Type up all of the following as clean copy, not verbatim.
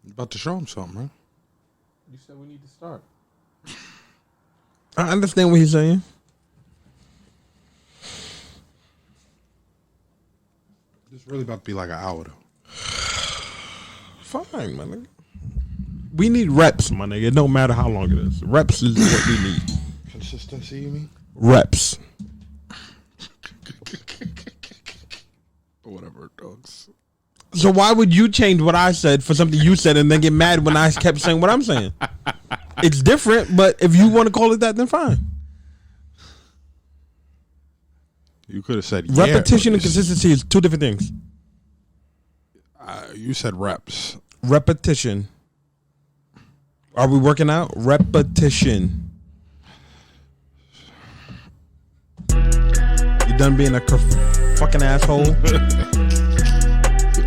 You about to show him something, right? You said we need to start. I understand what he's saying. This really about to be like an hour, though. Fine, my nigga. We need reps, my nigga. It don't matter how long it is. Reps is what we need. Consistency, you mean? Reps. Whatever, dogs. So why would you change what I said for something you said and then get mad when I kept saying what I'm saying? It's different, but if you want to call it that, then fine. You could have said repetition and consistency is two different things. You said reps. Repetition. Are we working out? Repetition. You done being a fucking asshole?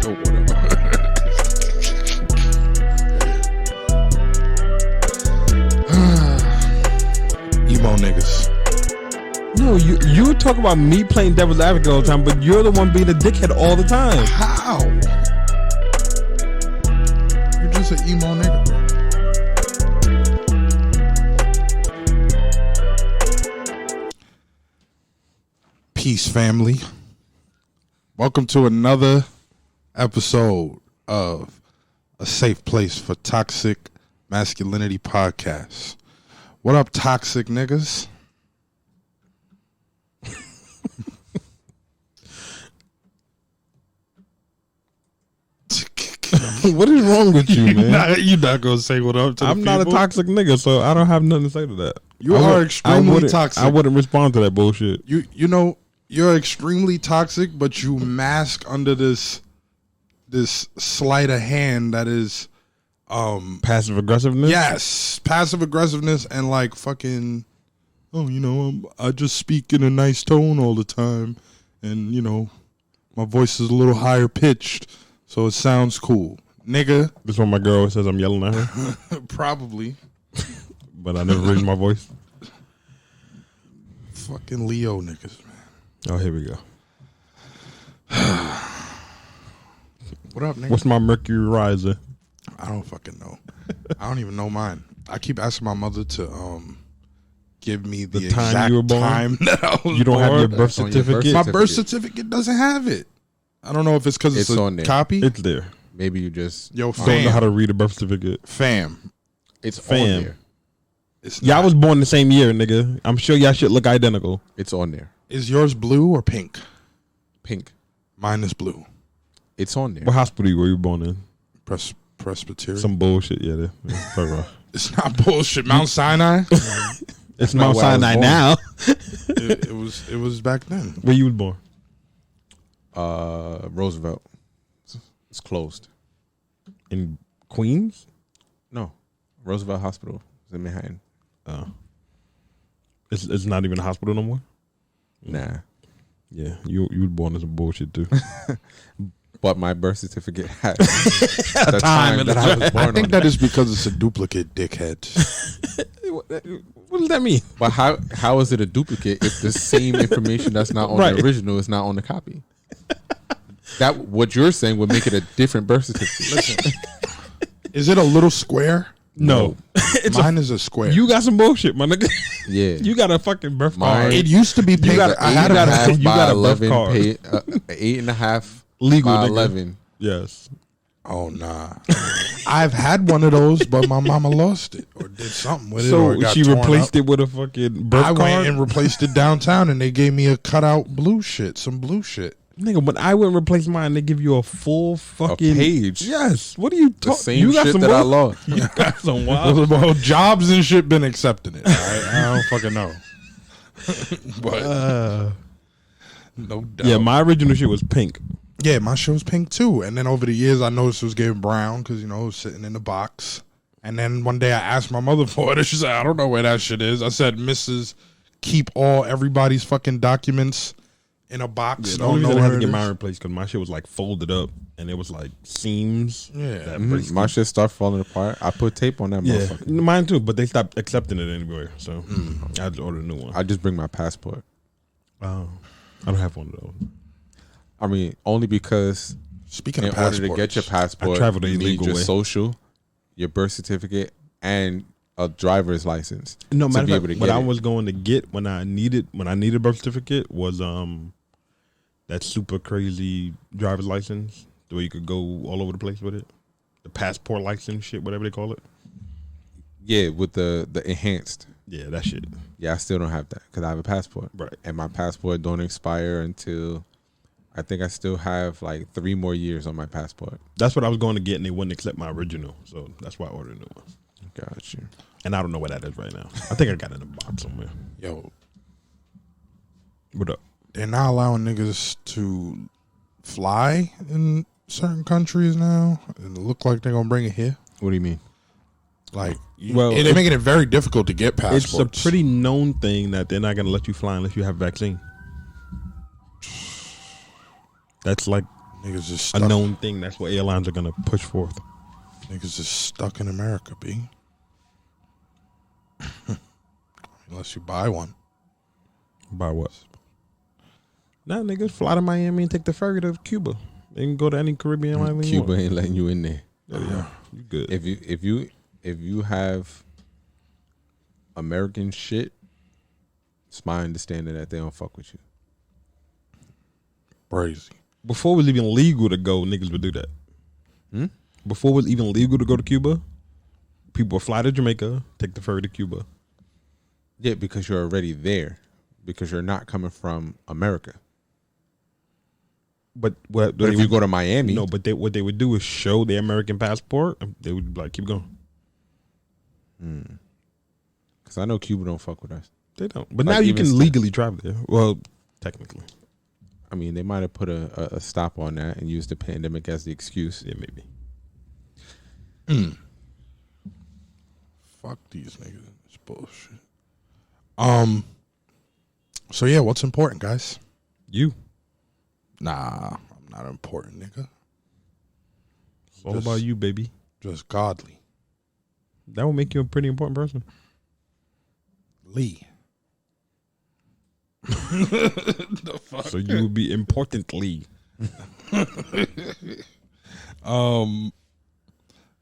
Oh, whatever. Emo niggas. No, you talk about me playing devil's advocate all the time, but you're the one being a dickhead all the time. How? You're just an emo nigga, bro. Peace, family. Welcome to another episode of A Safe Place for Toxic Masculinity Podcast. What up, toxic niggas? What is wrong with you, man? You're not gonna say what up to I'm not a toxic nigga, so I don't have nothing to say to that. You are extremely toxic. I wouldn't respond to that bullshit. You know you're extremely toxic, but you mask under this sleight of hand that is passive aggressiveness. Yes, passive aggressiveness and like fucking. Oh, you know, I just speak in a nice tone all the time, and you know, my voice is a little higher pitched, so it sounds cool, nigga. This one my girl always says I'm yelling at her. Probably, but I never raise my voice. Fucking Leo niggas, man. Oh, here we go. What up, nigga? What's my Mercury rising? I don't fucking know. I don't even know mine. I keep asking my mother to give me the time exact you were born? time that I was You don't born. have your birth certificate? My birth certificate doesn't have it. I don't know if it's because it's on a there. copy. It's there. Maybe you just Yo, I don't know fam. how to read a birth certificate. Fam. it's Fam. on there. It's Yeah, I not. was born the same year, nigga. I'm sure y'all shit look identical. It's on there. Is yours blue or pink? Pink. Mine is blue. It's on there. What hospital were you born in? Presbyterian. Some bullshit, yeah. Fuck off. It's not bullshit. Mount Sinai. It's not Mount where I was Sinai born. now. it was back then. Where you was born? Roosevelt. It's closed. In Queens? No. Roosevelt Hospital is in Manhattan. Oh. It's not even a hospital no more? Nah. Yeah, you was born as some bullshit too. But my birth certificate had the time that I was born I think on. that is because it's a duplicate, dickhead. What does that mean? But how is it a duplicate if the same information that's not on Right. the original is not on the copy? That what you're saying would make it a different birth certificate. Listen, is it a little square? No. Mine is a square. You got some bullshit, my nigga. Yeah. You got a fucking birth Mine- card. It used to be pink. got- I you had got a a- half. you got a birth 11 card. 8.5 Legal, by nigga. 11. Yes. Oh nah. I've had one of those, but my mama lost it or did something with it. Or So it got she torn replaced up. it with a fucking birth I card? went and replaced it downtown, and they gave me a cutout blue shit, some blue shit. Nigga, when I went and replaced mine, they give you a full fucking page. Yes. What are you The talking? same You got shit some that I bull- lost. You got some wild. Well, jobs and shit been accepting it. I don't fucking know. But no doubt. Yeah, my original shit was pink. Yeah, my shit was pink too. And then over the years, I noticed it was getting brown because, you know, it was sitting in the box. And then one day I asked my mother for it, and she said, I don't know where that shit is. I said, Mrs. Keep everybody's fucking documents in a box. The Don't only know reason I had where to it get mine is. replaced because my shit was like folded up and it was like seams. Yeah. that Mhm. breaks- My shit start falling apart. I put tape on that yeah, motherfucker. mine too. But they stopped accepting it anywhere, so I had to order a new one. I just bring my passport. Oh, I don't have one of those. I mean, only because Speaking in of order passports, to get your passport, I traveled the you need illegal your way. social your birth certificate, and a driver's license. No to matter be of able to fact, get what I it. was going to get when I needed a birth certificate was that super crazy driver's license, the way you could go all over the place with it, the passport license shit, whatever they call it. Yeah, with the enhanced. Yeah, that shit. Yeah, I still don't have that because I have a passport. Right. And my passport don't expire until I think I still have like 3 more years on my passport. That's what I was going to get, and they wouldn't accept my original, so that's why I ordered a new one. Got you. And I don't know where that is right now. I think I got it in a box somewhere. Yo, What up? they're not allowing niggas to fly in certain countries now. And it look like they're gonna bring it here. What do you mean? Like, Well, they're making it very difficult to get passports. It's a pretty known thing that they're not going to let you fly unless you have a vaccine. That's like niggas just a stuck. known thing. That's what airlines are going to push forth. Niggas just stuck in America, B. Unless you buy one. By what? Nah, niggas fly to Miami and take the ferry to Cuba. They can go to any Caribbean island. you Cuba want. ain't letting you in there. Yeah, you good. If you have American shit, it's my understanding that they don't fuck with you. Crazy. Before it was even legal to go, niggas would do that. Before it was even legal to go to Cuba, people would fly to Jamaica, take the ferry to Cuba. Yeah, because you're already there. Because you're not coming from America. But But if you go to Miami, no, but what they would do is show their American passport. And they would be like, keep going. because I know Cuba don't fuck with us. They don't. But Like, now you even can still. legally travel there. Well, technically, I mean, they might have put a stop on that and used the pandemic as the excuse. yeah, maybe. Fuck these niggas. It's bullshit. So yeah, what's important, guys? You. Nah, I'm not important, nigga. It's all about you, baby. Just godly. That will make you a pretty important person. Lee. The fuck? So you will be importantly.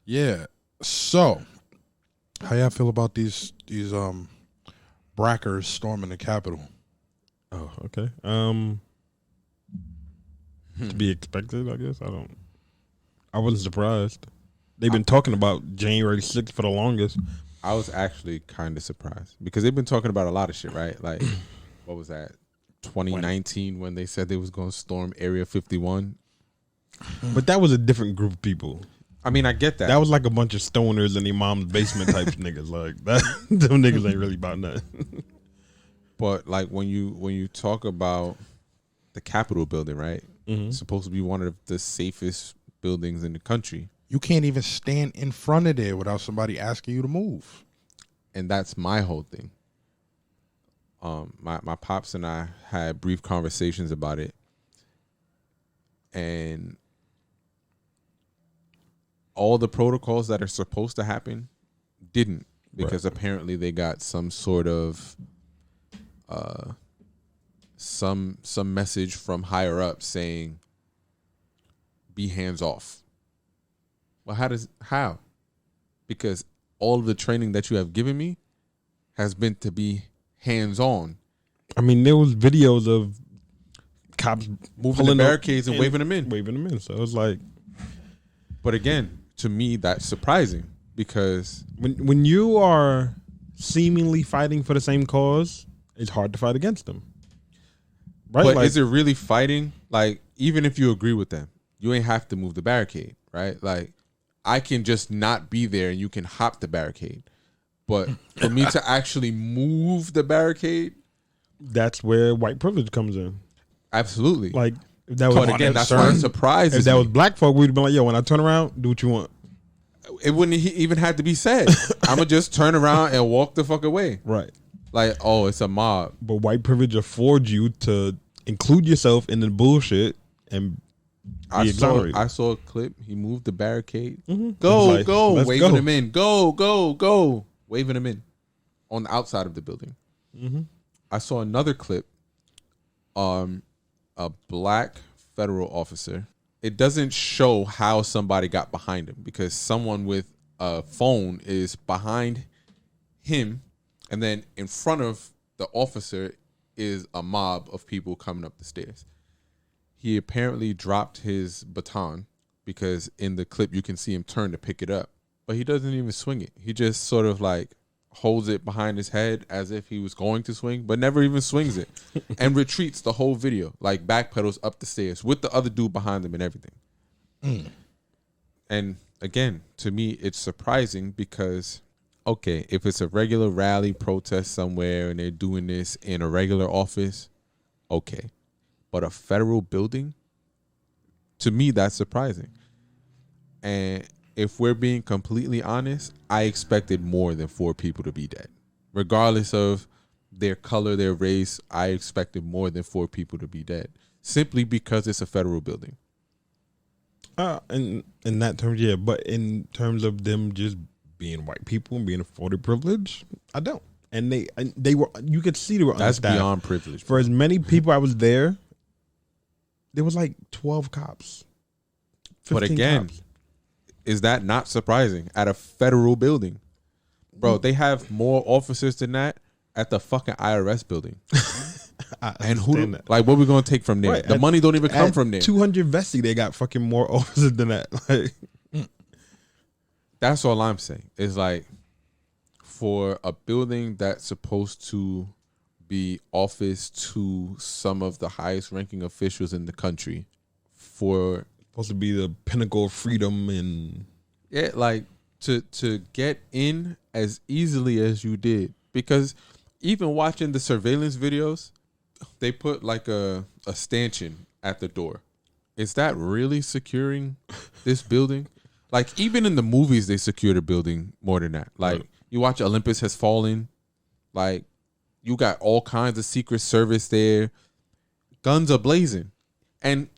Yeah. So, how y'all feel about these brackers storming the Capitol? Oh, okay. To be expected, I guess. I wasn't surprised. They've been talking about January 6th for the longest. I was actually kind of surprised because they've been talking about a lot of shit, right? Like, what was that? 2019 when they said they was going to storm Area 51. But that was a different group of people. I mean, I get that. That was like a bunch of stoners in their mom's basement type niggas. Like that, them niggas ain't really about nothing. But like when you talk about the Capitol building, right? It's supposed to be one of the safest buildings in the country. You can't even stand in front of there without somebody asking you to move. And that's my whole thing. My pops and I had brief conversations about it. And all the protocols that are supposed to happen didn't, because apparently they got some sort of some message from higher up saying be hands off. Well, how? Because all of the training that you have given me has been to be hands on. I mean, there was videos of cops Moving the barricades and waving them in. So it was like, But again, to me, that's surprising because when you are seemingly fighting for the same cause, it's hard to fight against them. Right? But like, is it really fighting? Like, even if you agree with them, you ain't have to move the barricade, right? Like, I can just not be there and you can hop the barricade. But for me to actually move the barricade, that's where white privilege comes in. absolutely. Like, if that was, But again, that's why it surprises if that me. was black folk, we'd be like, yo, when I turn around, do what you want. It wouldn't even have to be said. I'm going to just turn around and walk the fuck away. Right. Like, oh, it's a mob. But white privilege affords you to include yourself in the bullshit and be exonerated. I saw a clip. He moved the barricade. It Go, was like, go, let's waving go. him in. Go, go, go, waving him in on the outside of the building. I saw another clip. A black federal officer. It doesn't show how somebody got behind him because someone with phone is behind him, and then in front of the officer is a mob of people coming up the stairs. He apparently dropped his baton because in the clip you can see him turn to pick it up, but he doesn't even swing it. He just sort of like holds it behind his head as if he was going to swing, but never even swings it, and retreats the whole video, like backpedals up the stairs with the other dude behind him and everything. And again, to me, it's surprising because, okay, if it's a regular rally protest somewhere and they're doing this in a regular office, okay. But a federal building, to me, that's surprising. And if we're being completely honest, I expected more than 4 people to be dead. Regardless of their color, their race, I expected more than 4 people to be dead. Simply because it's a federal building. In that terms, yeah. But in terms of them just being white people and being afforded privilege, I don't. And they were, you could see they were That's understaffed. beyond privilege. For as many people I was there was like 12 cops. But again, cops. Is that not surprising at a federal building? Bro, they have more officers than that at the fucking IRS building. And what are we going to take from there? Right, the money don't even come from there. 200 Vessi, they got fucking more officers than that. Like, that's all I'm saying. Is like, for a building that's supposed to be office to some of the highest ranking officials in the country, for supposed to be the pinnacle of freedom and like to get in as easily as you did, because even watching the surveillance videos, they put like a stanchion at the door. Is that really securing this building? Like, even in the movies, they secure the building more than that. Like, you watch Olympus Has Fallen, like, you got all kinds of Secret Service there. Guns are blazing. And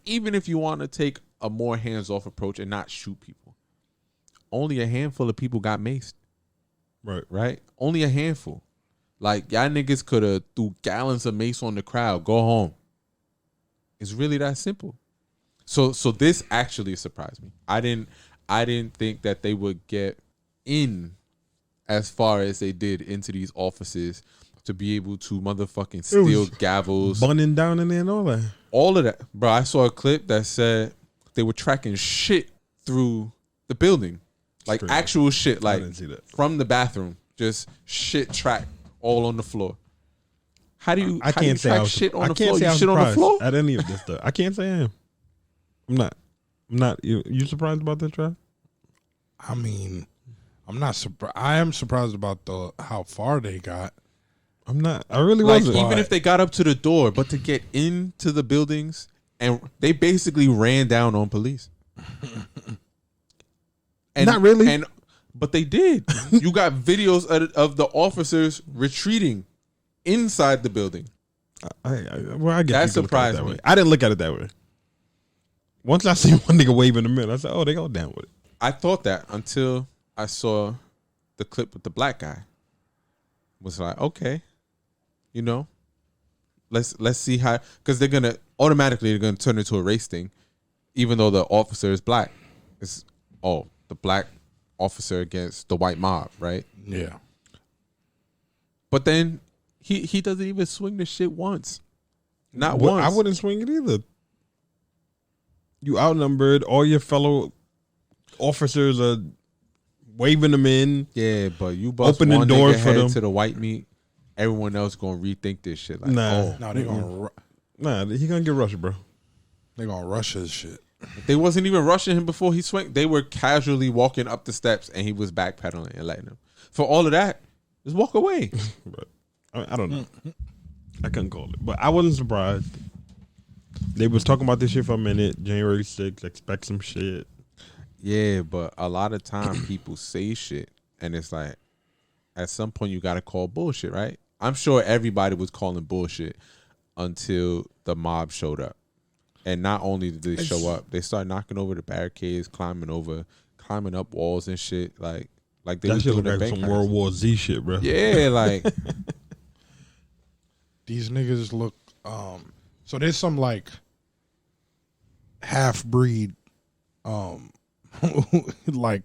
even if you want to take a more hands-off approach and not shoot people, only a handful of people got maced. Right? Only a handful. Like, y'all niggas could have threw gallons of mace on the crowd. Go home. It's really that simple. So this actually surprised me. I didn't think that they would get in as far as they did into these offices to be able to motherfucking steal gavels, bunning down in there and all that. All of that, bro. I saw a clip that said they were tracking shit through the building, like Straight actual shit, like I didn't see that. from the bathroom, just shit tracked all on the floor. How do you? I can't say I was shit on I the can't floor. say I You was shit on the surprised floor. at any of this stuff. I can't say I am. I'm not. You surprised about that, Trav? I mean, I'm not surprised. I am surprised about how far they got. I'm not. I really Like, wasn't. even if they got up to the door, but to get into the buildings, and they basically ran down on police. And, Not really. But they did. You got videos of the officers retreating inside the building. I guess That you could look at it surprised that me. way. I didn't look at it that way. Once I seen one nigga wave in the middle, I said, "Oh, they go down with it." I thought that until I saw the clip with the black guy. Was like, okay, you know, let's see how, because they're gonna turn into a race thing, even though the officer is black. It's the black officer against the white mob, right? Yeah. But then he doesn't even swing the shit once. Not Well, once. I wouldn't swing it either. You outnumbered. All your fellow officers are waving them in. Yeah, but you bust Opening one doors nigga for head them. to the white meat, everyone else gonna rethink this shit. Like, Nah. No, they're gonna He gonna get rushed, bro. rush his shit. they wasn't even rushing him before he swung. They were casually walking up the steps, and he was backpedaling and letting them. For all of that, just walk away. But I don't know. I couldn't call it, but I wasn't surprised. They was talking about this shit for a minute. January 6th, expect some shit. Yeah, but a lot of time people say shit, and it's like, at some point you gotta call bullshit, right? I'm sure everybody was calling bullshit until the mob showed up. And not only did they show up, they started knocking over the barricades, climbing up walls and shit. Like they That was shit doing look their like some bank World heist. War Z shit, bro. Yeah, like These niggas look. So there's some like half breed, like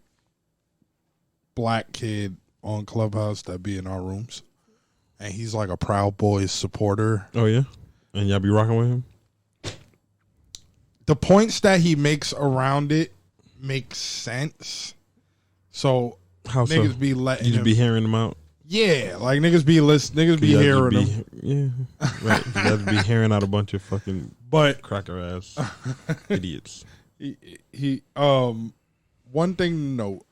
black kid on Clubhouse that be in our rooms, and he's like a Proud Boys supporter. Oh yeah, and y'all be rocking with him. The points that he makes around it make sense. So How niggas so? be letting You just him, be hearing them out. yeah, like niggas be niggas be hearing him. Yeah, right. You guys be hearing out a bunch of fucking But cracker ass idiots. he one thing to note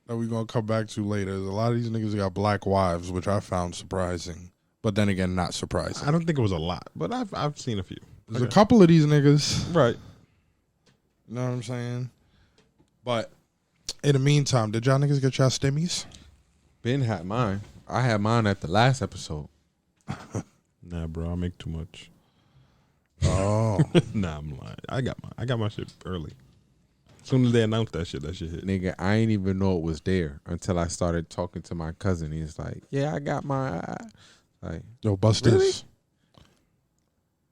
that we're gonna come back to later is a lot of these niggas got black wives, which I found surprising. But then again, not surprising. I don't think it was a lot, but I've seen a few. There's a couple of these niggas. Right. You know what I'm saying? But in the meantime, did y'all niggas get y'all stimmies? Ben had mine. I had mine at the last episode. Nah, bro, I make too much. Oh. Nah, I'm lying. I got my shit early. As soon as they announced that shit hit. Nigga, I ain't even know it was there until I started talking to my cousin. He's like, yeah, I got my... Like, Yo, bust really? this.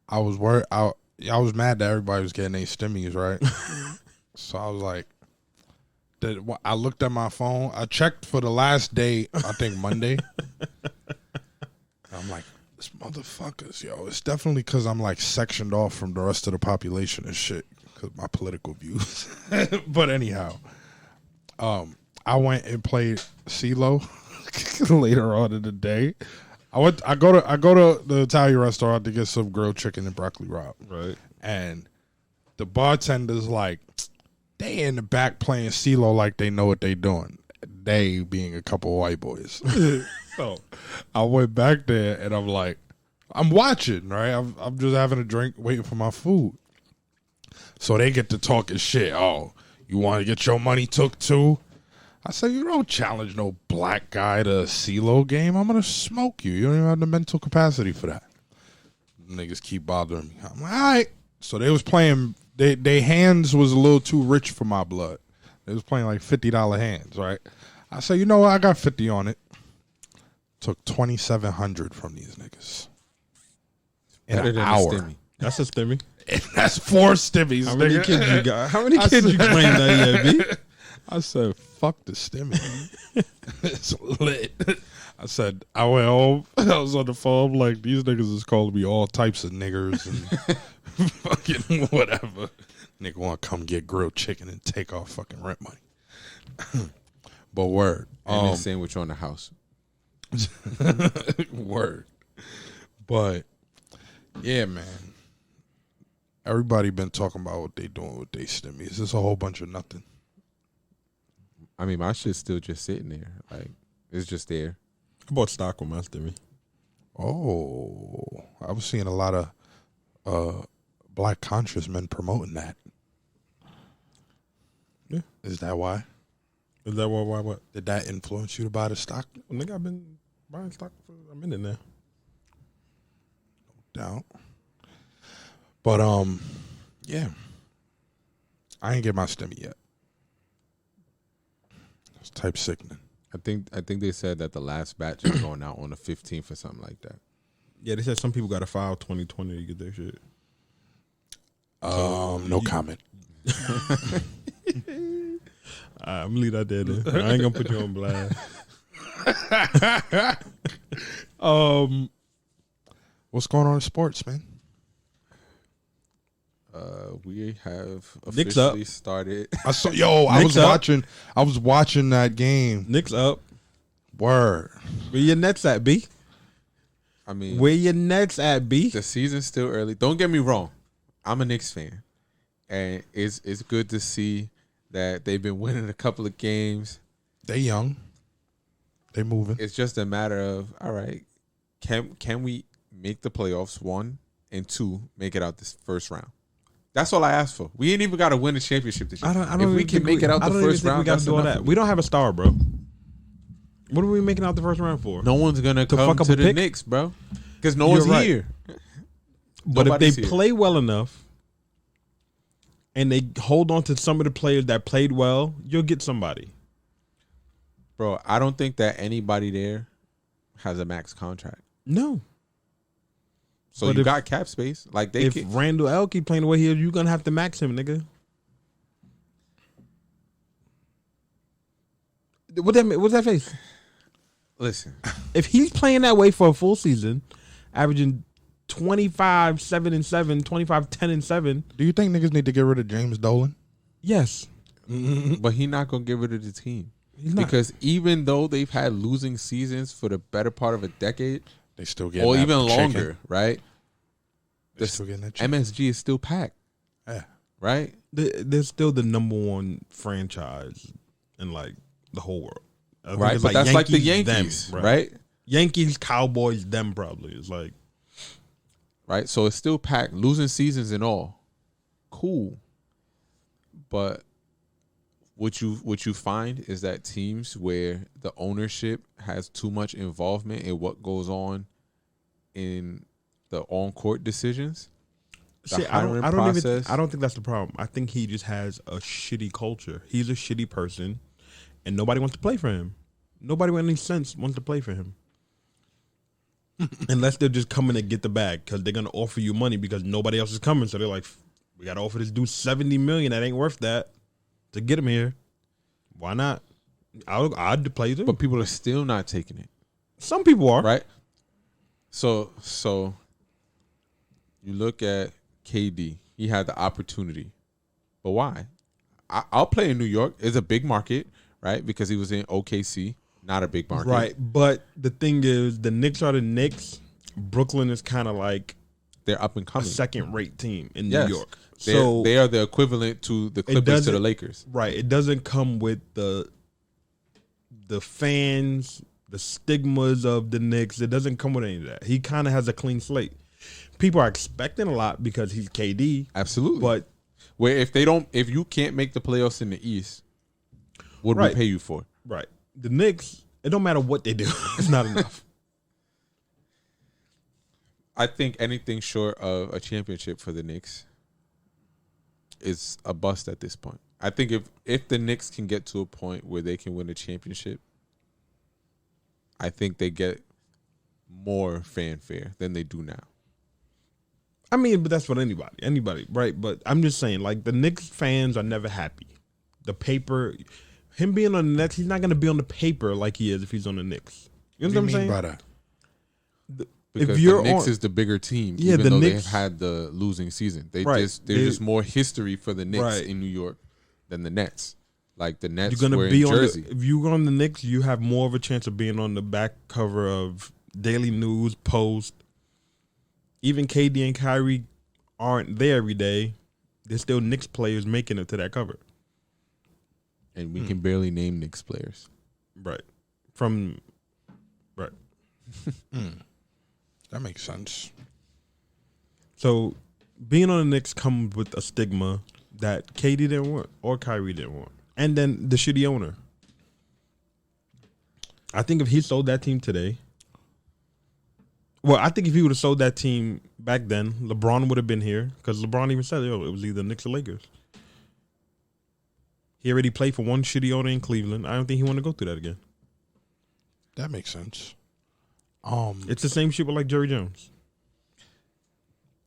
I was worried. I was mad that everybody was getting their stimmies, right? So I was like, I looked at my phone. I checked for the last day, I think Monday. I'm like, this motherfuckers, yo. It's definitely because I'm like sectioned off from the rest of the population and shit because my political views. But anyhow, I went and played CeeLo later on in the day. I go to the Italian restaurant to get some grilled chicken and broccoli rabe. Right. And the bartender's like, they in the back playing CeeLo like they know what they doing. They being a couple of white boys. So I went back there and I'm like, I'm watching, right? I'm just having a drink, waiting for my food. So they get to talking shit. Oh, you want to get your money took too? I said, you don't challenge no black guy to a CeeLo game. I'm going to smoke you. You don't even have the mental capacity for that. Niggas keep bothering me. I'm like, all right. So they was playing, they hands was a little too rich for my blood. They was playing like $50 hands, right? I said, you know what? I got 50 on it. Took 2,700 from these niggas. In better an than a hour. stimmy. That's a stimmy. That's 4 stimmies, How many nigga. kids you got? How many kids you claim that you have, B? I said, fuck the stimmy. It's lit. I said, I went home. I was on the phone. I'm like, these niggas is calling me all types of niggers and fucking whatever. Nigga want to come get grilled chicken and take off fucking rent money. But word. And then sandwich on the house. Word. But, yeah, man. Everybody been talking about what they doing with they stimmies. It's a whole bunch of nothing. I mean, my shit's still just sitting there. Like, it's just there. I bought stock with my stimmy. Oh, I was seeing a lot of black conscious men promoting that. Yeah. Is that why? Is that why what? Did that influence you to buy the stock? Nigga, I've been buying stock for a minute now. Doubt. But yeah. I ain't get my stimmy yet. It's type sickening. I think they said that the last batch is going out on the 15th or something like that. Yeah, they said some people got to file 2020 to get their shit. No comment. I'm gonna leave that there. Then. I ain't gonna put you on blast. What's going on in sports, man? We have Knicks up. officially started. I saw I Knicks up. was watching that game. Knicks up. Word. Where your Nets at, B? I mean, Where your Nets at, B? the season's still early. Don't get me wrong. I'm a Knicks fan. And it's good to see that they've been winning a couple of games. They young. They moving. It's just a matter of, all right, can we make the playoffs, 1, and 2, make it out this first round? That's all I asked for. We ain't even got to win a championship this year. If we can make it out the first round, we got that's to do all enough. that. We don't have a star, bro. What are we making out the first round for? No one's gonna come fuck up to a the pick? Knicks, bro, because no You're one's right. here. But Nobody's if they here. play well enough and they hold on to some of the players that played well, you'll get somebody. Bro, I don't think that anybody there has a max contract. No. So But you if- got cap space. Like they If can, Randall L keep playing the way he is, you're going to have to max him, nigga. What's that face? Listen, If he's playing that way for a full season, averaging 25, 7 and 7, 25, 10 and 7. Do you think niggas need to get rid of James Dolan? Yes. but he's not gonna get rid of the team He's not. because even though they've had losing seasons for the better part of a decade, They still get or that even chicken. longer, right? They still getting that chicken. MSG is still packed, Yeah. right? They're still the number one franchise in like the whole world. I think Right, it's but that's like the them, Yankees, right? Yankees, Cowboys, them probably. It's like Right, so it's still packed, losing seasons and all. Cool, but what you find is that teams where the ownership has too much involvement in what goes on in the on-court decisions, the see, hiring I process. don't think that's the problem. I think he just has a shitty culture. He's a shitty person, and nobody wants to play for him. Nobody with any sense wants to play for him. Unless they're just coming to get the bag because they're gonna offer you money because nobody else is coming. So they're like, we gotta offer this dude $70 million. That ain't worth that to get him here. Why not? I'd play too. But people are still not taking it, Some people are. right? So you look at KD. He had the opportunity, but why? I'll play in New York. It's a big market, right? Because he was in OKC, not a big market, Right. But the thing is, the Knicks are the Knicks. Brooklyn is kind of like They're up and a coming. second-rate team in Yes. New York. So they are the equivalent to the Clippers to doesn't- the Lakers. Right. It doesn't come with the fans, the stigmas of the Knicks. It doesn't come with any of that. He kind of has a clean slate. People are expecting a lot because he's KD. Absolutely. But Where if you can't make the playoffs in the East, what do we Right. pay you for? right, the Knicks, it don't matter what they do. It's not enough. I think anything short of a championship for the Knicks is a bust at this point. I think if the Knicks can get to a point where they can win a championship, I think they get more fanfare than they do now. I mean, but that's what anybody, right? But I'm just saying, like, the Knicks fans are never happy. The paper, him being on the Knicks, he's not going to be on the paper like he is if he's on the Knicks. You know what I'm saying? By that? Because If you're the Knicks on- is the bigger team, Yeah, even the though Knicks- they've had the losing season. There's Right. just more history for the Knicks Right. in New York than the Nets. Like the Nets You're were gonna be in on Jersey. if you go on the Knicks, you have more of a chance of being on the back cover of Daily News, Post. Even KD and Kyrie aren't there every day. There's still Knicks players making it to that cover. And we can barely name Knicks players. Right. Right. That makes sense. So being on the Knicks comes with a stigma that KD didn't want or Kyrie didn't want. And then the shitty owner. I think if he sold that team today, I think if he would have sold that team back then, LeBron would have been here because LeBron even said, it was either Knicks or Lakers. He already played for one shitty owner in Cleveland. I don't think he want to go through that again. That makes sense. It's the same shit with like Jerry Jones.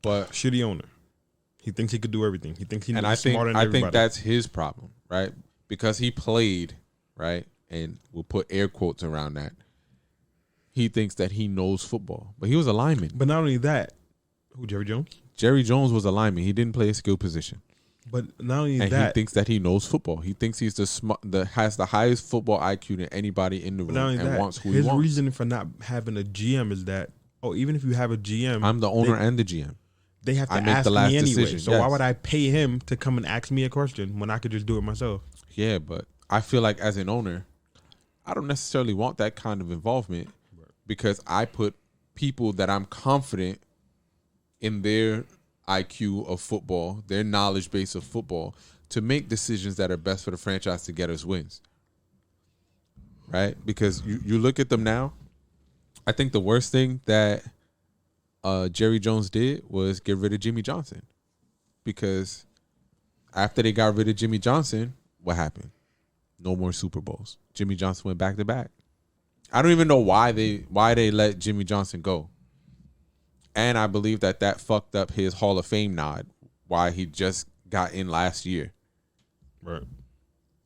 But Shitty owner. He thinks he could do everything. He thinks he's and I think smarter than I everybody. think that's his problem, right? Because he played, right? And we'll put air quotes around that. He thinks that he knows football. But he was a lineman. But not only that, who, Jerry Jones? Jerry Jones was a lineman. He didn't play a skill position. But not only And that, he thinks that he knows football. He thinks he's has the highest football IQ than anybody in the but room not only and that, wants who he his wants. reason for not having a GM is that, even if you have a GM, I'm the owner and the GM. they have to I make ask the me last anyway. decision, So why yes. would I pay him to come and ask me a question when I could just do it myself? Yeah, but I feel like as an owner, I don't necessarily want that kind of involvement because I put people that I'm confident in their IQ of football, their knowledge base of football, to make decisions that are best for the franchise to get us wins. Right? Because you look at them now, I think the worst thing that Jerry Jones did was get rid of Jimmy Johnson. Because after they got rid of Jimmy Johnson, what happened? No more Super Bowls. Jimmy Johnson went back to back. I don't even know why they let Jimmy Johnson go. And I believe that fucked up his Hall of Fame nod, why he just got in last year. Right.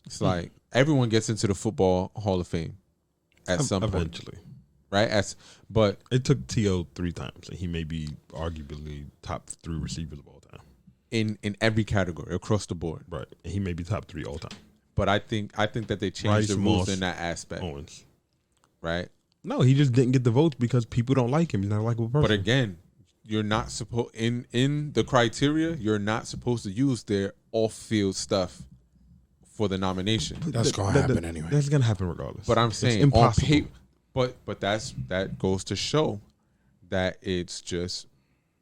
It's like everyone gets into the Football Hall of Fame at some point, eventually. right? But It took T.O. 3 times, and he may be arguably top 3 receivers of all time. in every category across the board. Right. And he may be top 3 all time. But I think that they changed Rice, the rules Moss, in that aspect, Owens. right? No, he just didn't get the votes because people don't like him. He's not a likable person. But again, you're not supposed in the criteria. You're not supposed to use their off-field stuff for the nomination. That's going to happen anyway. That's going to happen regardless. But I'm It's saying impossible. on paper, but that goes to show that it's just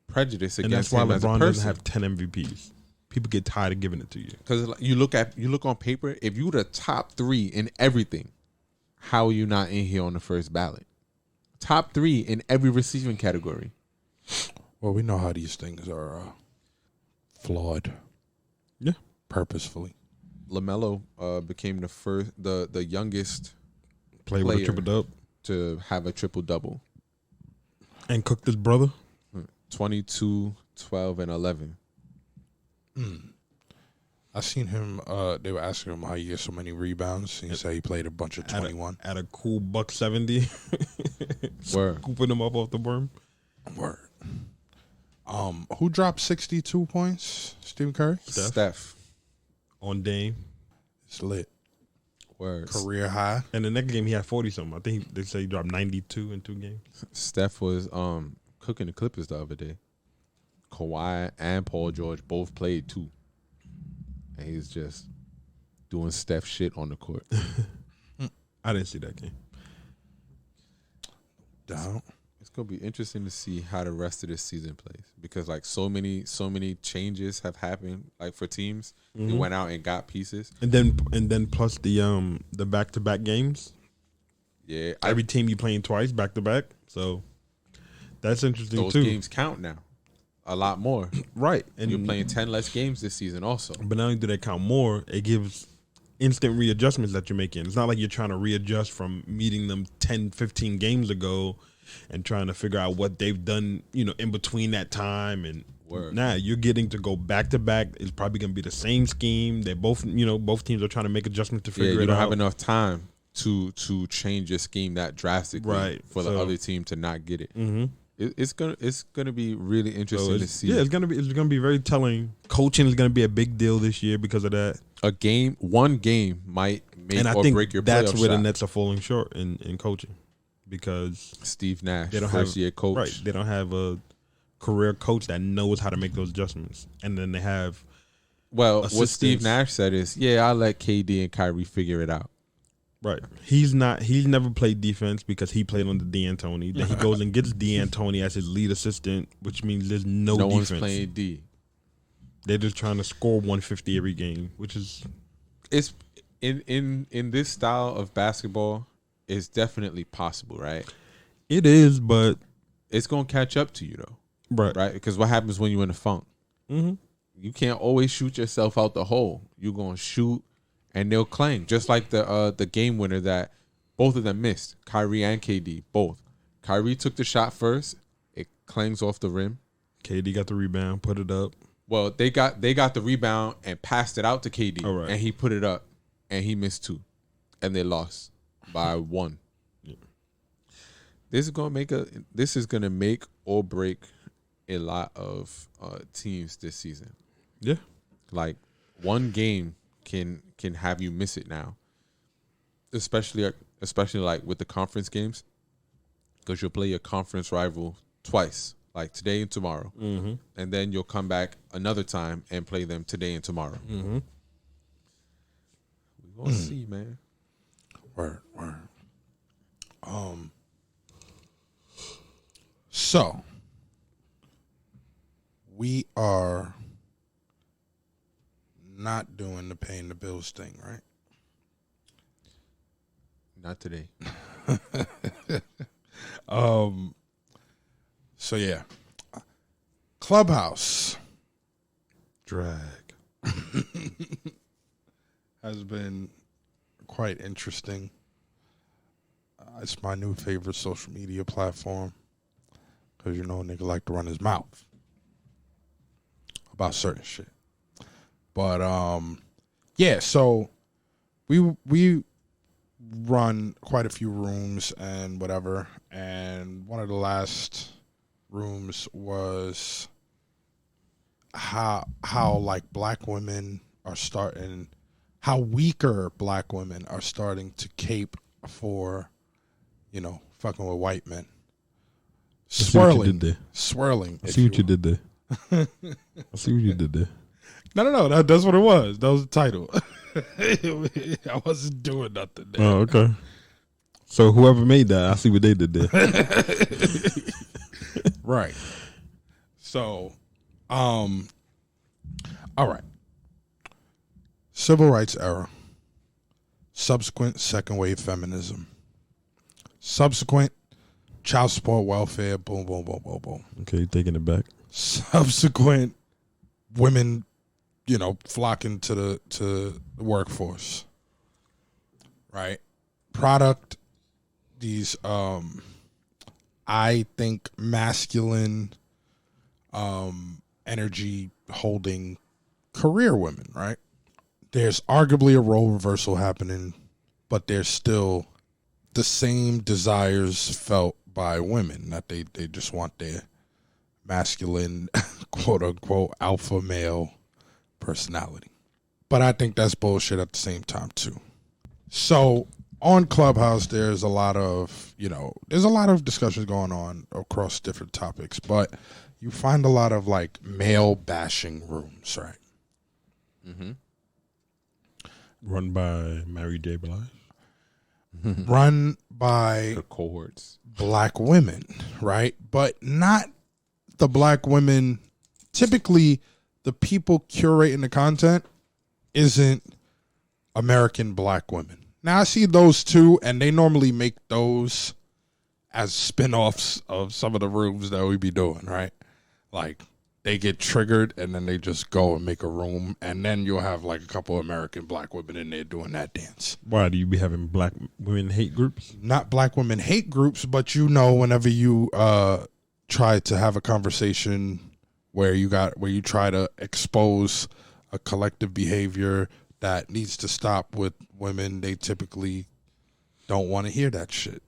prejudice And that's against why him as a LeBron doesn't person. have 10 MVPs. People get tired of giving it to you. Because you look on paper, if you were the top 3 in everything, how are you not in here on the first ballot? Top 3 in every receiving category. Well, we know how these things are flawed. Yeah. Purposefully. LaMelo became the youngest Play with a player triple dub. to have a triple double. And cooked his brother. 22, 12, and 11. I seen him. They were asking him how he gets so many rebounds. He said he played a bunch of 21. At a cool $170. Word. Scooping him up off the berm. Word. Who dropped 62 points? Stephen Curry. Steph. On Dame. It's lit. Word. Career high. And the next game he had 40-something. I think they say he dropped 92 in 2 games. Steph was cooking the Clippers the other day. Kawhi and Paul George both played too. And he's just doing Steph shit on the court. I didn't see that game. Down. It's gonna be interesting to see how the rest of this season plays because like so many changes have happened like for teams. They went out and got pieces. And then plus the back-to-back games. Yeah, Every team you playing twice back-to-back. So that's interesting those too. games count now. A lot more. Right. And You're playing 10 less games this season also. But not only do they count more, it gives instant readjustments that you're making. It's not like you're trying to readjust from meeting them 10, 15 games ago and trying to figure out what they've done, in between that time. And now you're getting to go back to back. It's probably going to be the same scheme. They both, both teams are trying to make adjustments to figure it out. You don't have enough time to change your scheme that drastically for the other team to not get it. Mm-hmm. It's gonna be really interesting to see. Yeah, it's gonna be very telling. Coaching is gonna be a big deal this year because of that. One game might make And I or think break your that's playoff where the shot. Nets are falling short in coaching because Steve Nash, they don't first have year coach. Right, they don't have a career coach that knows how to make those adjustments, and then they have. Well, what assistants. Steve Nash said is, I'll let KD and Kyrie figure it out. Right. He's never played defense because he played under D'Antoni. Then he goes and gets D'Antoni as his lead assistant, which means there's no defense. One's playing D. They're just trying to score 150 every game, which is It's in this style of basketball, it's definitely possible, right? it is, but It's gonna catch up to you though, right. right? Because what happens when you're in a funk? Mm-hmm. You can't always shoot yourself out the hole. You're gonna shoot, and they'll clang. Just like the game winner that both of them missed, Kyrie and KD, both. Kyrie took the shot first. It clangs off the rim. KD got the rebound, put it up. Well, they got the rebound and passed it out to KD, All right. and he put it up, and he missed 2, and they lost by 1. Yeah. This is gonna make or break a lot of teams this season. Yeah. Like one game can have you miss it now, especially like with the conference games, because you'll play your conference rival twice, like today and tomorrow, Mm-hmm. and then you'll come back another time and play them today and tomorrow. Mm-hmm. We gonna see, man. Word. So we are not doing the paying the bills thing, right? Not today. So yeah. Clubhouse Drag. has been quite interesting. It's my new favorite social media platform because, nigga like to run his mouth about certain shit. But, yeah, so we run quite a few rooms and whatever, and one of the last rooms was how like black women are starting, how weaker black women are starting to cape for, fucking with white men. Swirling. Swirling. I see what you did there. I see what you did there. No. That's what it was. That was the title. I wasn't doing nothing there. Oh, okay. So whoever made that, I see what they did there. Right. So, all right. Civil rights era. Subsequent second wave feminism. Subsequent child support welfare. Boom, boom, boom, boom, boom. Okay, taking it back. Subsequent women, flocking to the workforce. Right. Product. These I think masculine energy holding career women, right? There's arguably a role reversal happening, but there's still the same desires felt by women, that they just want their masculine, quote unquote, alpha male personality. But I think that's bullshit at the same time too. So on Clubhouse, there's a lot of, there's a lot of discussions going on across different topics, but you find a lot of like male bashing rooms, right? Mm-hmm. Run by Mary J. Blige. Run by The cohorts. black women, right? But not the black women. Typically, the people curating the content isn't American black women. Now, I see those too, and they normally make those as spinoffs of some of the rooms that we be doing, right? Like, they get triggered, and then they just go and make a room, and then you'll have, like, a couple American black women in there doing that dance. Why do you be having black women hate groups? Not black women hate groups, but whenever you try to have a conversation where you try to expose a collective behavior that needs to stop with women, they typically don't want to hear that shit.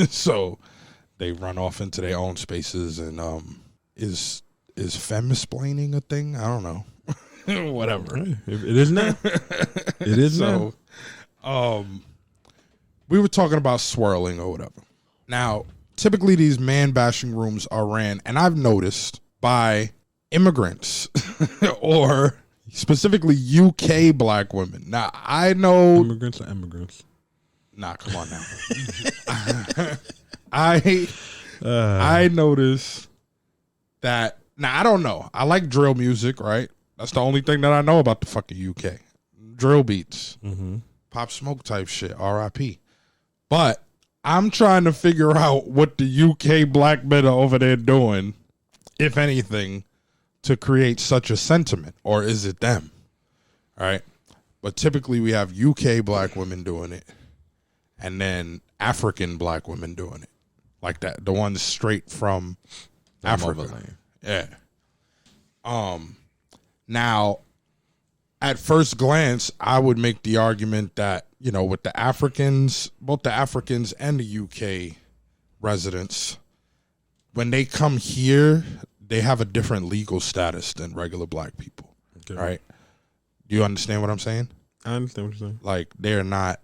So they run off into their own spaces, and is femisplaining a thing? I don't know. Whatever. Hey, it is now. It is now. So, we were talking about swirling or whatever. Now, typically these man bashing rooms are ran, and I've noticed, by immigrants or specifically UK black women. Now, I know Immigrants or immigrants? Nah, come on now. I notice that. Now, I don't know. I like drill music, right? That's the only thing that I know about the fucking UK. Drill beats. Mm-hmm. Pop Smoke type shit. R.I.P. But I'm trying to figure out what the UK black men are over there doing, if anything, to create such a sentiment. Or is it them? All right. But typically we have UK black women doing it, and then African black women doing it. Like that. The ones straight from Africa. Motherland. Yeah. Now, at first glance, I would make the argument that, with the Africans, both the Africans and the UK residents, when they come here, they have a different legal status than regular black people. Okay. Right? Do you understand what I'm saying? I understand what you're saying. Like, they're not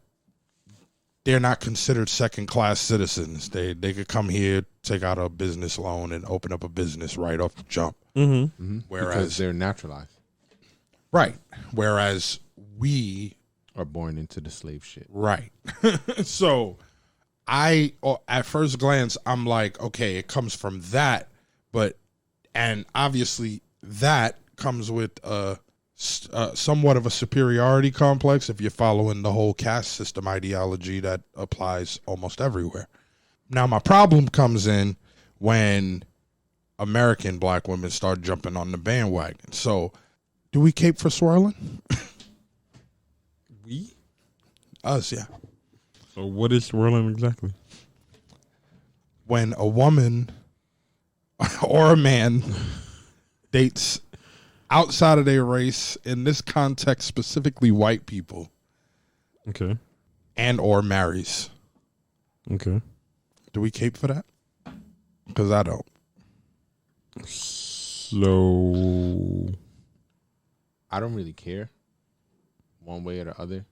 considered second class citizens. They could come here, take out a business loan, and open up a business right off the jump. Mm-hmm. Mm-hmm. Whereas because they're naturalized. Right. Whereas we Are born into the slave shit. right. So at first glance, I'm like, okay, it comes from that, and obviously that comes with somewhat of a superiority complex if you're following the whole caste system ideology that applies almost everywhere. Now, my problem comes in when American black women start jumping on the bandwagon. So, do we cape for swirling? We? Us, yeah. So what is swirling exactly? When a woman or a man dates outside of their race, in this context specifically white people, Okay. and or marries. Okay. Do we cape for that? Because I don't. So I don't really care one way or the other.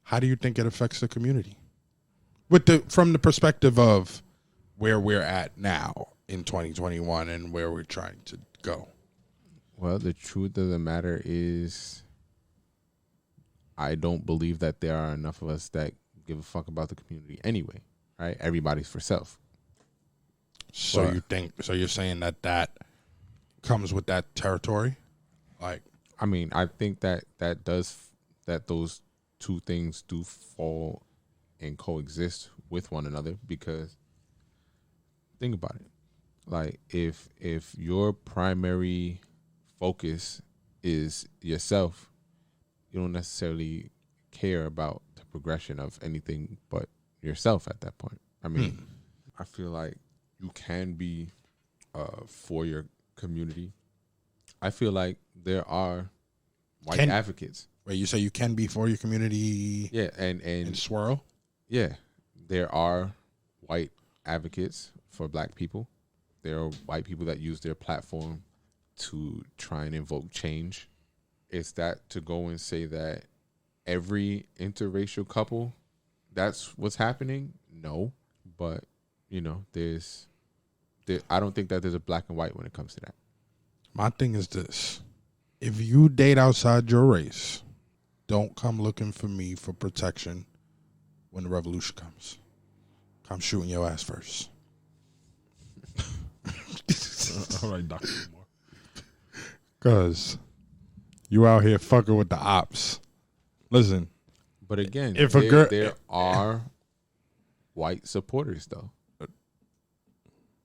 How do you think it affects the community? From the perspective of where we're at now in 2021 and where we're trying to go. Well, the truth of the matter is I don't believe that there are enough of us that give a fuck about the community anyway, right? Everybody's for self. So you're saying that comes with that territory? Like, I mean, I think that those two things do fall and coexist with one another, because think about it. Like, if your primary focus is yourself, you don't necessarily care about the progression of anything but yourself at that point. I mean, I feel like you can be for your community. I feel like there are white advocates. Wait, you say you can be for your community? Yeah, and Swirl? yeah, there are white advocates for black people. There are white people that use their platform to try and invoke change. Is that to go and say that every interracial couple, that's what's happening? No, but you know, I don't think that there's a black and white when it comes to that. My thing is this. If you date outside your race, don't come looking for me for protection when the revolution comes. I'm shooting your ass first. all right, Dr. Umar. Because you out here fucking with the ops. Listen. But again, if a girl, there are white supporters, though.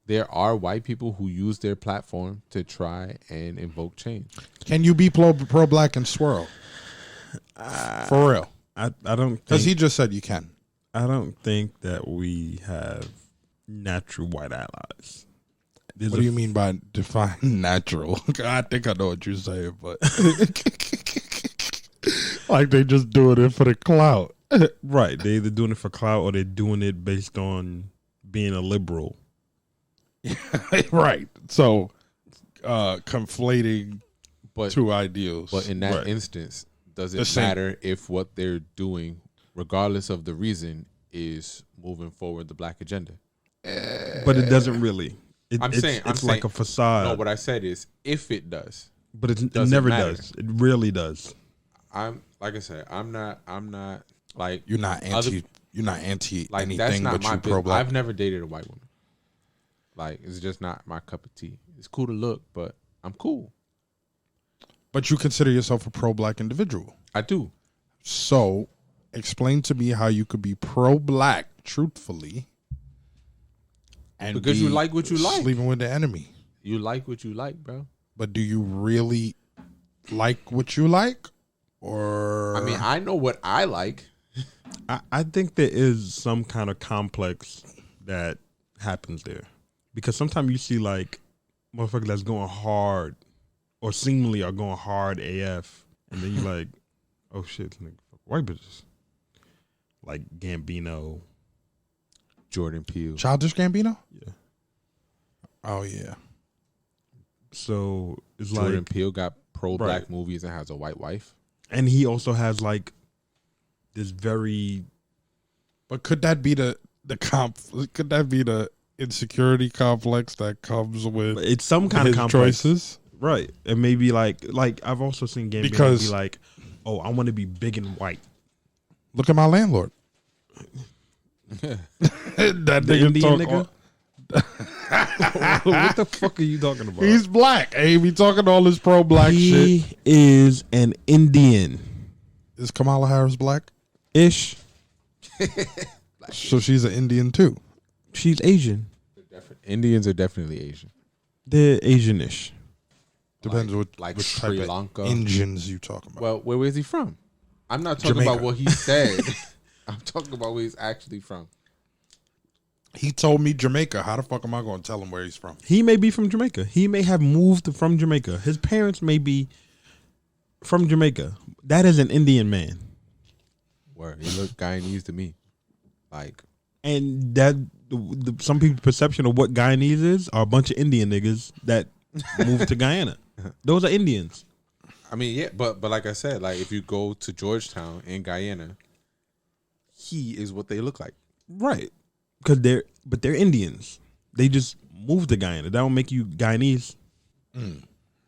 There are white people who use their platform to try and invoke change. Can you be pro-black and swirl? For real. I don't, because he just said you can. I don't think that we have natural white allies. What do you mean by define natural? I think I know what you're saying, but like they just doing it for the clout. Right. They either doing it for clout or they're doing it based on being a liberal. Right. So conflating two ideals. But in that instance, does it matter if what they're doing, regardless of the reason, is moving forward the black agenda? But it doesn't really. It's like a facade. No, what I said is if it does. But it never does. It really does. I'm like I said, I'm not like you're not anti like anything, that's not but my you pro-black. I've never dated a white woman. Like, it's just not my cup of tea. It's cool to look, but I'm cool. But you consider yourself a pro-black individual. I do. So, explain to me how you could be pro-black truthfully, and because you like what you like. Sleeping with the enemy. You like what you like, bro. But do you really like what you like? Or I mean, I know what I like. I think there is some kind of complex that happens there. Because sometimes you see like motherfuckers that's going hard or seemingly are going hard AF. And then you're like, oh shit, nigga, fuck white bitches. Like Gambino. Jordan Peele. Childish Gambino? Yeah. Oh, yeah. So it's Jordan like Peele got pro-black movies and has a white wife. And he also has like this very... But could that be the could that be the insecurity complex that comes with it's some kind of complex. Choices? Right. And maybe like I've also seen Gambino be like, oh, I want to be big and white. Look at my landlord. That the Indian nigga. What the fuck are you talking about? He's black. Hey, be talking all this pro-black shit. He is an Indian. Is Kamala Harris black? Ish. So she's an Indian too. She's Asian. Indians are definitely Asian. They're Asian-ish. Depends like which Sri type Lanka. of Indians you talking about. Well, where is he from? I'm not talking Jamaica. about what he said. I'm talking about where he's actually from. He told me Jamaica. How the fuck am I going to tell him where he's from? He may be from Jamaica. He may have moved from Jamaica. His parents may be from Jamaica. That is an Indian man. Word. He looked Guyanese to me. Like, And that some people's perception of what Guyanese is are a bunch of Indian niggas that moved to Guyana. Those are Indians. I mean, yeah, but like I said, like if you go to Georgetown in Guyana, he is what they look like. Right. Because they're Indians. They just moved to Guyana. That don't make you Guyanese.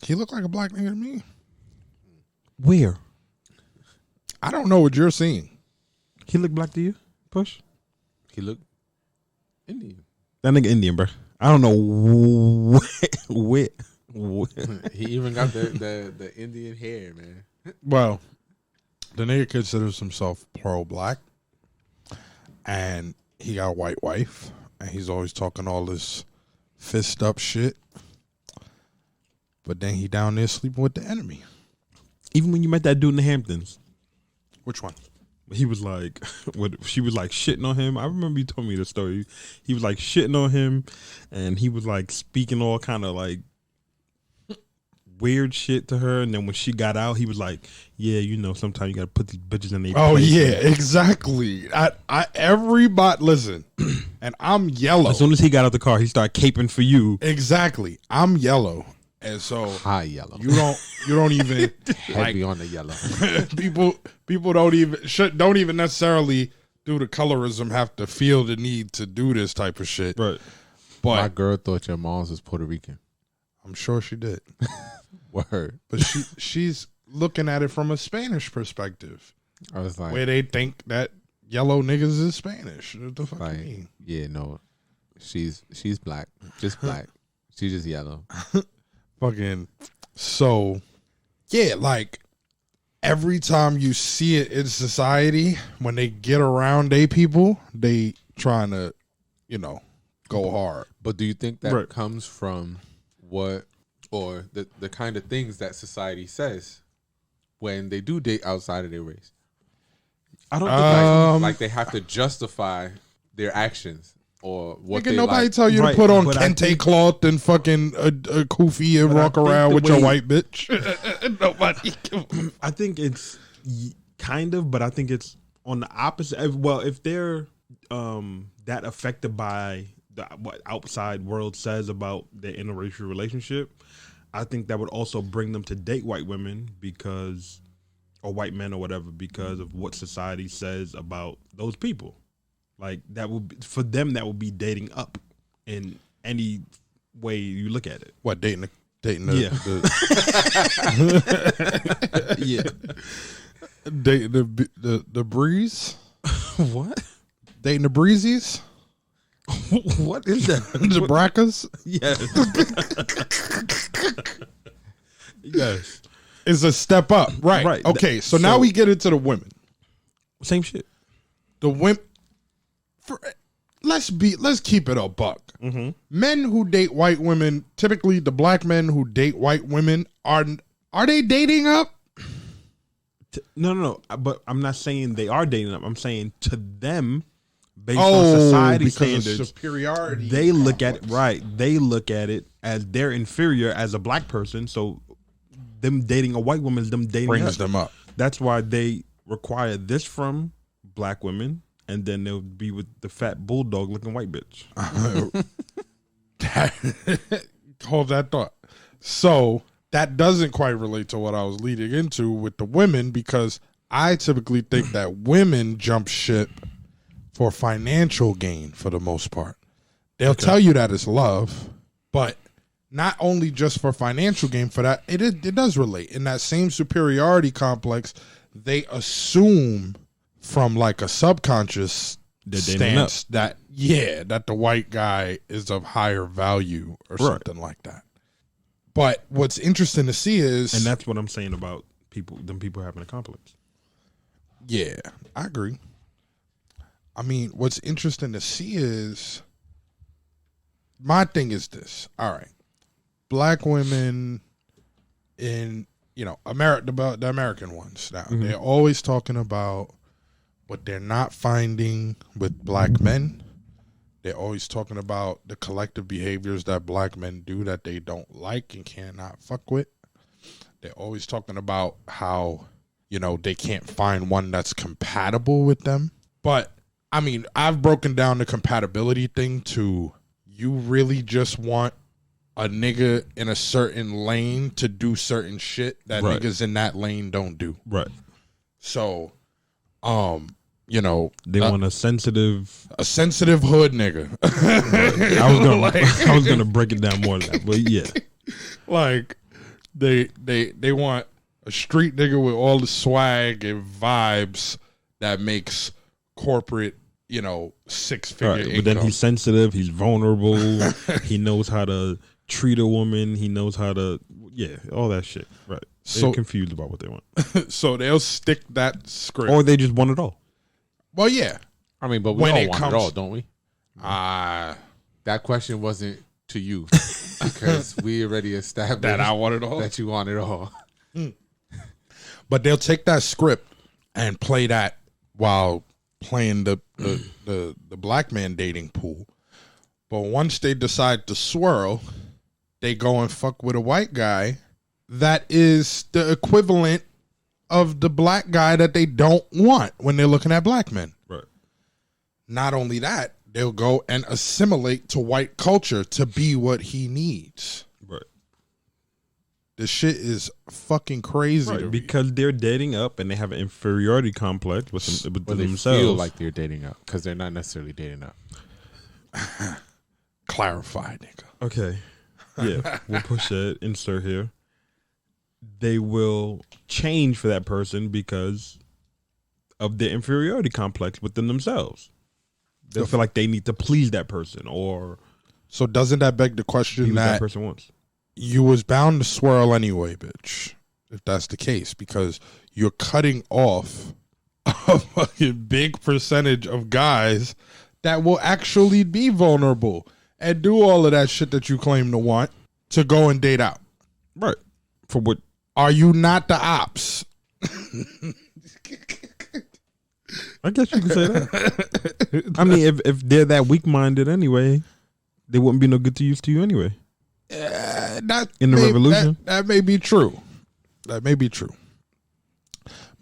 He looked like a black nigga to me. Where? I don't know what you're seeing. He look black to you? Push? He looked Indian. That nigga Indian, bro. I don't know where. He even got the Indian hair, man. Well, the nigga considers himself pro-black, and he got a white wife, and he's always talking all this fist up shit. But then he down there sleeping with the enemy. Even when you met that dude in the Hamptons, Which one? he was like, she was like shitting on him. I remember you told me the story. He was like shitting on him, and he was like speaking all kind of like weird shit to her. And then when she got out, he was like, "Yeah, you know, sometimes you got to put these bitches in their Oh place." yeah, exactly. Everybody listen, and I'm yellow. As soon as he got out the car, he started caping for you. Exactly, I'm yellow, and so High yellow. you don't even Heavy on the yellow. people don't even necessarily do the colorism have to feel the need to do this type of shit. Right. But My girl thought your mom's was Puerto Rican. I'm sure she did. Word. But she's looking at it from a Spanish perspective, I was like, where they think that yellow niggas is Spanish. What the fuck you like, mean? yeah, no, she's black, just black. She's just yellow. Fucking so, yeah, like every time you see it in society, when they get around they people, they trying to, go hard. But do you think that Right. comes from what, or the kind of things that society says when they do date outside of their race? I don't think Like they have to justify their actions or what Nigga, they nobody like. tell you Right, to put on but I kente think- cloth and fucking a kufi and But I walk think around the with your way- white bitch. Nobody. I think it's kind of, but I think it's on the opposite. Well, if they're that affected by what outside world says about their interracial relationship, I think that would also bring them to date white women or white men or whatever, because of what society says about those people. Like that would be, for them, that would be dating up in any way you look at it. What dating Yeah. Yeah. dating the breeze? What? Dating the breezies? What is that? The bracas? Yes. Yes. Is a step up, right? Right. Okay, so now we get into the women. Same shit. The women. Let's keep it a buck. Mm-hmm. Men who date white women, typically the black men who date white women, are they dating up? No. But I'm not saying they are dating up. I'm saying to them, based on society because of standards, superiority. they look at it right. They look at it as they're inferior as a black person. So them dating a white woman is them dating brings up. them up. That's why they require this from black women, and then they'll be with the fat bulldog looking white bitch. Hold that thought. So that doesn't quite relate to what I was leading into with the women, because I typically think that women jump ship for financial gain for the most part. They'll tell you that it's love, but not only just for financial gain. For that, it does relate. In that same superiority complex, they assume from like a subconscious They're dating up. stance that the white guy is of higher value or something like that. But what's interesting to see is, And that's what I'm saying about them people having a complex. yeah, I agree. I mean, what's interesting to see is, my thing is this. All right. Black women in, America, the American ones now, they're always talking about what they're not finding with black men. They're always talking about the collective behaviors that black men do that they don't like and cannot fuck with. They're always talking about how they can't find one that's compatible with them. But I mean, I've broken down the compatibility thing to, you really just want a nigga in a certain lane to do certain shit that niggas in that lane don't do. Right. So, they want a sensitive hood nigga. I was gonna break it down more than that, but yeah, like they want a street nigga with all the swag and vibes that makes corporate, 6-figure income. but then he's sensitive, he's vulnerable, he knows how to treat a woman, he knows how to all that shit. Right. They're confused about what they want. So they'll stick that script. Or they just want it all. Well, yeah. I mean, but we all want it all, don't we? That question wasn't to you because we already established that I want it all. That you want it all. But they'll take that script and play that while playing the black man dating pool. But once they decide to swirl, they go and fuck with a white guy that is the equivalent of the black guy that they don't want when they're looking at black men. Right. Not only that, they'll go and assimilate to white culture to be what he needs. Right. This shit is fucking crazy. Right, because they're dating up and they have an inferiority complex with themselves. They feel like they're dating up because they're not necessarily dating up. Clarify, nigga. Okay. Yeah, we'll push that. Insert here. They will change for that person because of their inferiority complex within themselves. They feel like they need to please that person, or so doesn't that beg the question that person wants? You was bound to swirl anyway, bitch, if that's the case, because you're cutting off a fucking big percentage of guys that will actually be vulnerable and do all of that shit that you claim to want to go and date out. Right. For what? Are you not the ops? I guess you can say that. I mean, if they're that weak-minded anyway, they wouldn't be no good to you anyway. In the revolution? That may be true. That may be true.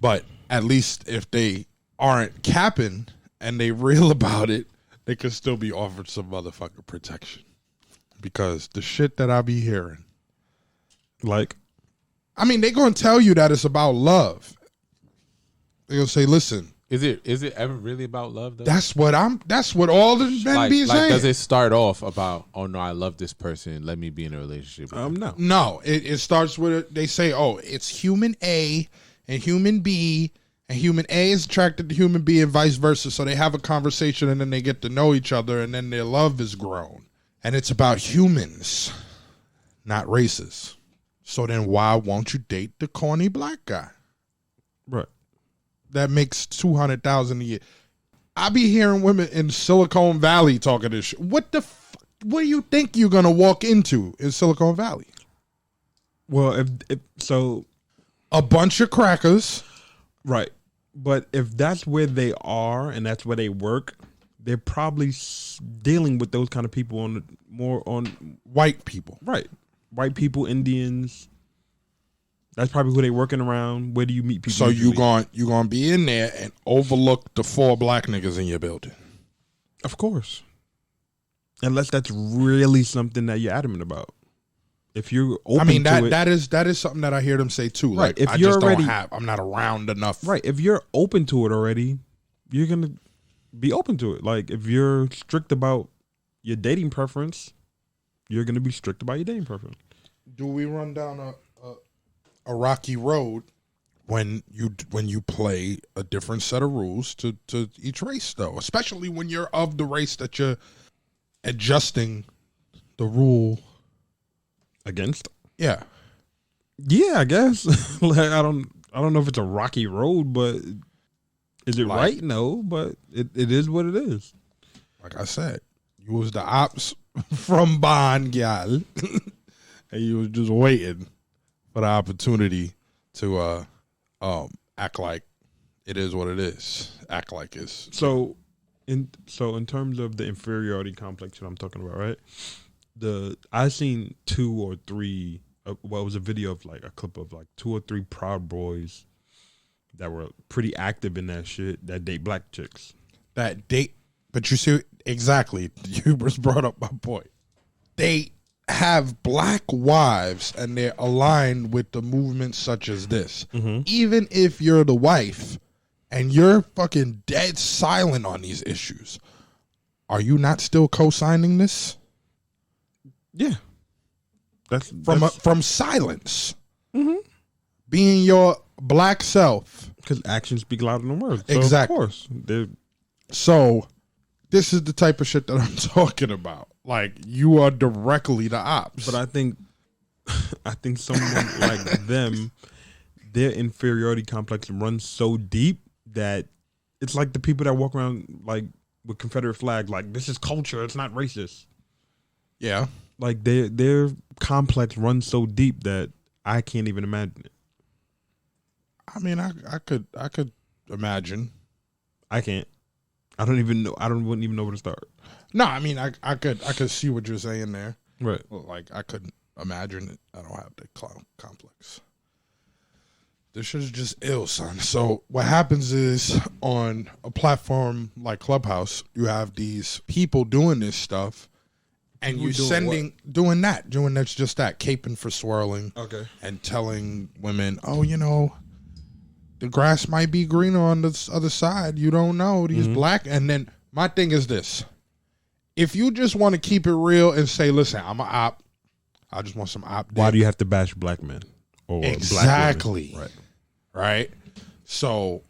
But at least if they aren't capping and they real about it, they could still be offered some motherfucking protection. Because the shit that I be hearing. Like? I mean, they going to tell you that it's about love. They going to say, listen. Is it ever really about love though? That's what all the men be saying. Does it start off about, oh no, I love this person, let me be in a relationship with them? No. It starts with they say, oh, it's human A and human B, and human A is attracted to human B and vice versa. So they have a conversation and then they get to know each other and then their love is grown. And it's about humans, not races. So then why won't you date the corny black guy? Right. That makes $200,000 a year. I be hearing women in Silicon Valley talking this shit. What do you think you're gonna walk into in Silicon Valley? Well, if so, a bunch of crackers, right? But if that's where they are and that's where they work, they're probably dealing with those kind of people more on white people, right? White people, Indians. That's probably who they working around. Where do you meet people? So you gonna be in there and overlook the 4 black niggas in your building? Of course. Unless that's really something that you're adamant about. If you're open to it, that is something that I hear them say too. Right. Like, if I you're just already, I'm not around enough. Right. If you're open to it already, you're gonna be open to it. Like if you're strict about your dating preference, you're gonna be strict about your dating preference. Do we run down a rocky road when you play a different set of rules to each race, though, especially when you're of the race that you're adjusting the rule against? Yeah, I guess. Like, I don't know if it's a rocky road, but is it right? No, but it is what it is. Like I said, you was the ops from Bond, gal, and you was just waiting for the opportunity to act like it is what it is. Act like it's so. In terms of the inferiority complex that I'm talking about, right? I seen 2 or 3. It was a video of like a clip of like 2 or 3 Proud Boys that were pretty active in that shit that date black chicks. That date, but you see, exactly, you just brought up my point. They have black wives and they're aligned with the movements such as this. Even if you're the wife and you're fucking dead silent on these issues, are you not still co-signing this? Yeah. That's from silence. Being your black self. Because actions speak louder than words. So Exactly. Of course. So this is the type of shit that I'm talking about. Like, you are directly the ops. But I think someone like them, their inferiority complex runs so deep that it's like the people that walk around like with Confederate flags, like, this is culture, it's not racist. Yeah. Like their complex runs so deep that I can't even imagine it. I mean, I could imagine. I can't. I don't even know. Wouldn't even know where to start. No, I mean, I could see what you're saying there. Right. Like, I couldn't imagine it. I don't have the clown complex. This shit is just ill, son. So what happens is, on a platform like Clubhouse, you have these people doing this stuff, and you're doing that's just that, caping for swirling. Okay. And telling women, oh, you know, the grass might be greener on the other side. You don't know. These black. And then my thing is this. If you just want to keep it real and say, listen, I'm an op. I just want some op. Why do you have to bash black men? Or exactly. Black women? Right. So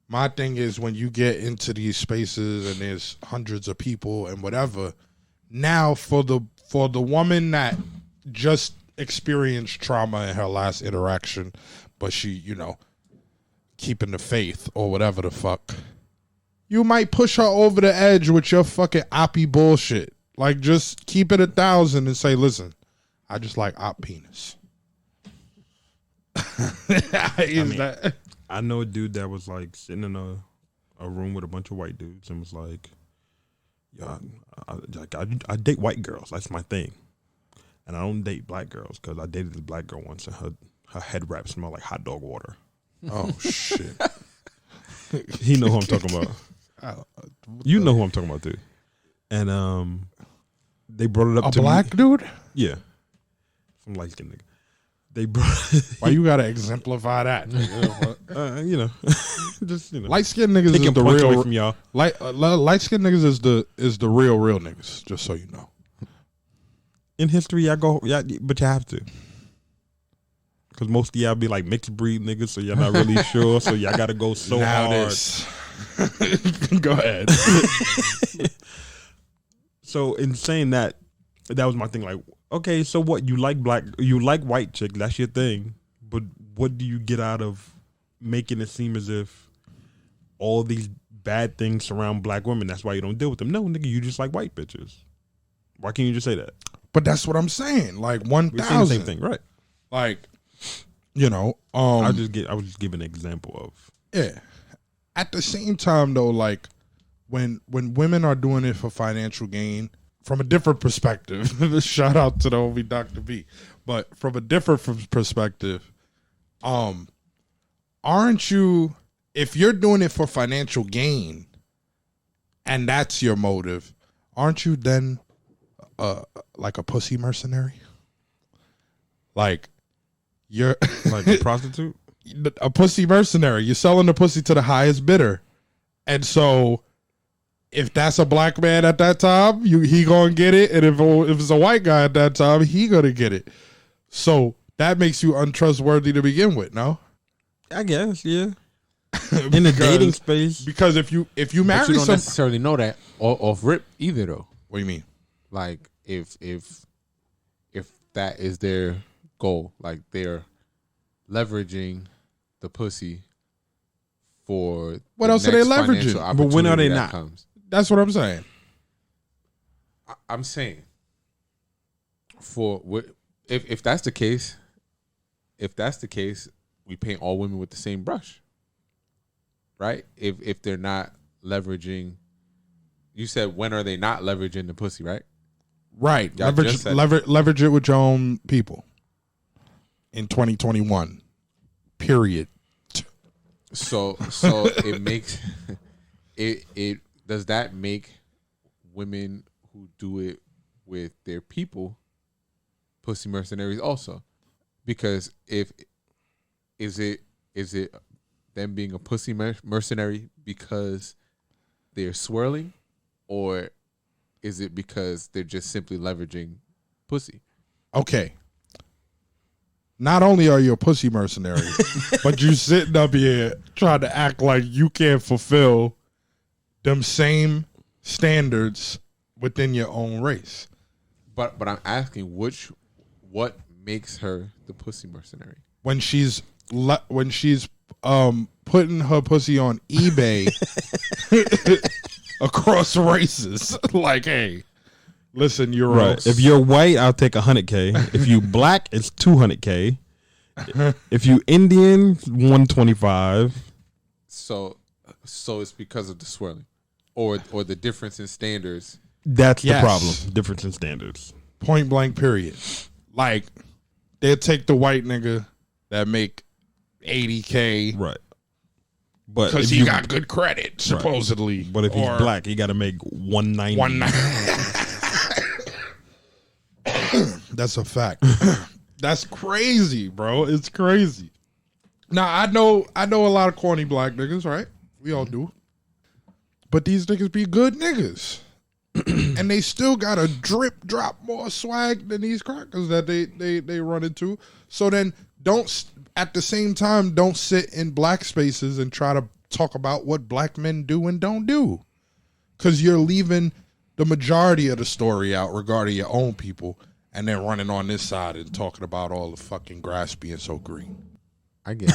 my thing is, when you get into these spaces and there's hundreds of people and whatever, now for the woman that just experienced trauma in her last interaction, but she, you know, keeping the faith or whatever the fuck, you might push her over the edge with your fucking oppy bullshit. Like, just keep it 1,000 and say, listen, I just like op penis. I know a dude that was like sitting in a room with a bunch of white dudes and was like, yeah, I date white girls. That's my thing. And I don't date black girls because I dated this black girl once and her head wrap smelled like hot dog water. Oh, shit. He know who I'm talking about. You know who I'm talking about, too. And they brought it up to me. A black dude? Yeah. Some light-skinned nigga. They brought Why you gotta exemplify that? you know, just, you know. Light-skinned niggas Taking is the points real away from y'all. Light-skinned niggas is the real niggas, just so you know. In history, but you have to. Because most of y'all be like mixed breed niggas, so y'all not really sure, so y'all gotta go so hard. Go ahead. So in saying that was my thing. Like, okay, so what? You like white chick, that's your thing. But what do you get out of making it seem as if all these bad things surround black women? That's why you don't deal with them. No, nigga, you just like white bitches. Why can't you just say that? But that's what I'm saying. Like, 1,000. We're saying the same thing, right? Like, you know, I was just giving an example of. Yeah. At the same time, though, like, when women are doing it for financial gain, from a different perspective, shout out to the homie Dr. B, but from a different perspective, aren't you, if you're doing it for financial gain and that's your motive, aren't you then like a pussy mercenary? Like, you're like a prostitute? A pussy mercenary. You're selling the pussy to the highest bidder. And so if that's a black man at that time, he gonna get it. And if it's a white guy at that time, he gonna get it. So that makes you untrustworthy to begin with, no? I guess, yeah. In the dating space. Because if you marry, but you don't necessarily know that off rip either, though. What do you mean? Like, if that is their goal, like they're leveraging the pussy for what else are they leveraging? But when are they not? That's what I'm saying. I'm saying if that's the case, we paint all women with the same brush, right? If they're not leveraging, you said when are they not leveraging the pussy, right? Right. Leverage it with your own people in 2021. Period. So it makes it does that make women who do it with their people pussy mercenaries also? Because if is it them being a pussy mercenary because they're swirling, or is it because they're just simply leveraging pussy? Okay. Not only are you a pussy mercenary, but you sitting up here trying to act like you can't fulfill them same standards within your own race. But I'm asking what makes her the pussy mercenary? When she's putting her pussy on eBay across races, like, hey, listen, you're Right. If you're white, I'll take $100K. If you black, it's $200K. If you Indian, $125. So it's because of the swirling, or the difference in standards. That's Yes. the problem. Difference in standards. Point blank, period. Like, they'll take the white nigga that make $80K Right. But because if he got good credit, Right. supposedly. But if he's black, he got to make $190. That's a fact. That's crazy, bro. It's crazy. Now I know a lot of corny black niggas, right? We all do. But these niggas be good niggas. And they still got a drip drop more swag than these crackers that they run into. So then at the same time, don't sit in black spaces and try to talk about what black men do and don't do. Because you're leaving the majority of the story out regarding your own people and then running on this side and talking about all the fucking grass being so green. I get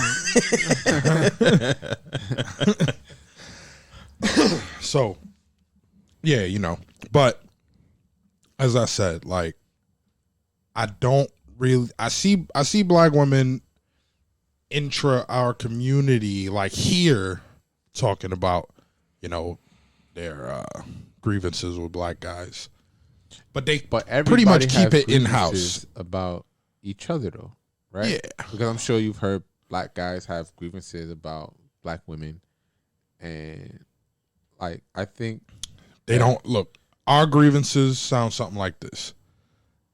it. So, yeah, but as I said, like, I see black women intra our community, like, here, talking about, their grievances with black guys. But everybody pretty much keep has it in grievances house about each other, though, right? Yeah. Because I'm sure you've heard black guys have grievances about black women, and like I think they don't look. Our grievances sound something like this.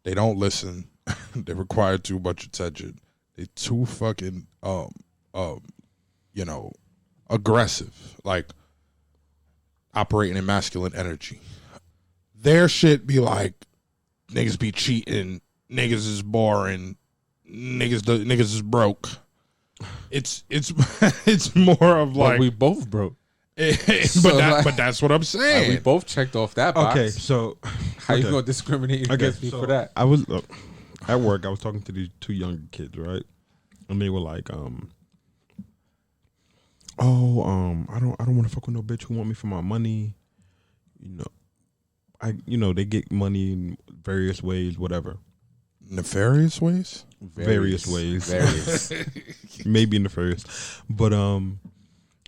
They don't listen. They require too much attention. They too fucking aggressive, like operating in masculine energy. Their shit be like, niggas be cheating, niggas is boring, niggas is broke. It's it's more of like, but we both broke. But that's what I'm saying. Like, we both checked off that box. Okay, so how you gonna discriminate against me for that? I was at work. I was talking to these two young kids, right? And they were like, I don't want to fuck with no bitch who want me for my money. They get money in various ways, whatever. Nefarious ways? Various ways. Maybe nefarious. But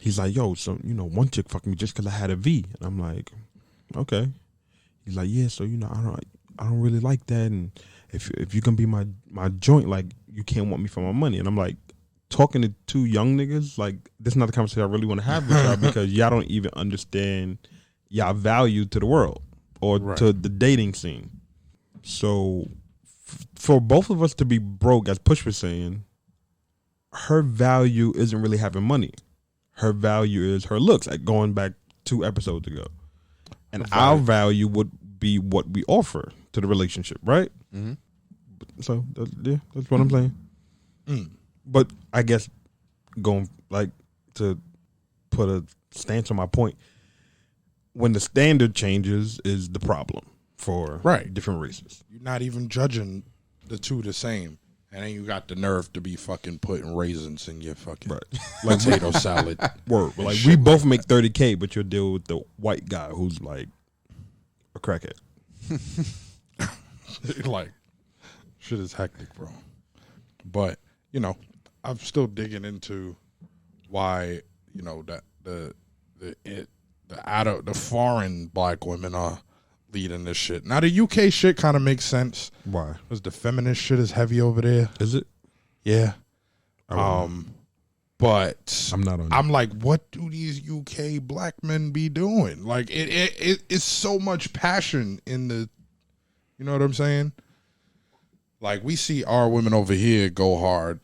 he's like, yo, so one chick fucked me just because I had a V. And I'm like, okay. He's like, yeah, so I don't really like that, and if you're gonna be my joint, like, you can't want me for my money. And I'm like, talking to two young niggas, like, this is not the conversation I really want to have with y'all because y'all don't even understand y'all value to the world or to the dating scene. So for both of us to be broke, as Push was saying, her value isn't really having money. Her value is her looks, like going back 2 episodes ago. And our value would be what we offer to the relationship, right? Mm-hmm. So, that's what I'm saying. Mm. But I guess going, like, to put a stance on my point, when the standard changes is the problem for different races. You're not even judging the two the same. And then you got the nerve to be fucking putting raisins in your fucking potato salad. Word. Like, we both make $30K, but you'll deal with the white guy who's like a crackhead. Like, shit is hectic, bro. But, I'm still digging into why, that the foreign black women are leading this shit. Now, the UK shit kind of makes sense. Why? Because the feminist shit is heavy over there. Is it? Yeah. But I'm not on. I'm like, what do these UK black men be doing? Like it's so much passion in the, you know what I'm saying? Like we see our women over here go hard.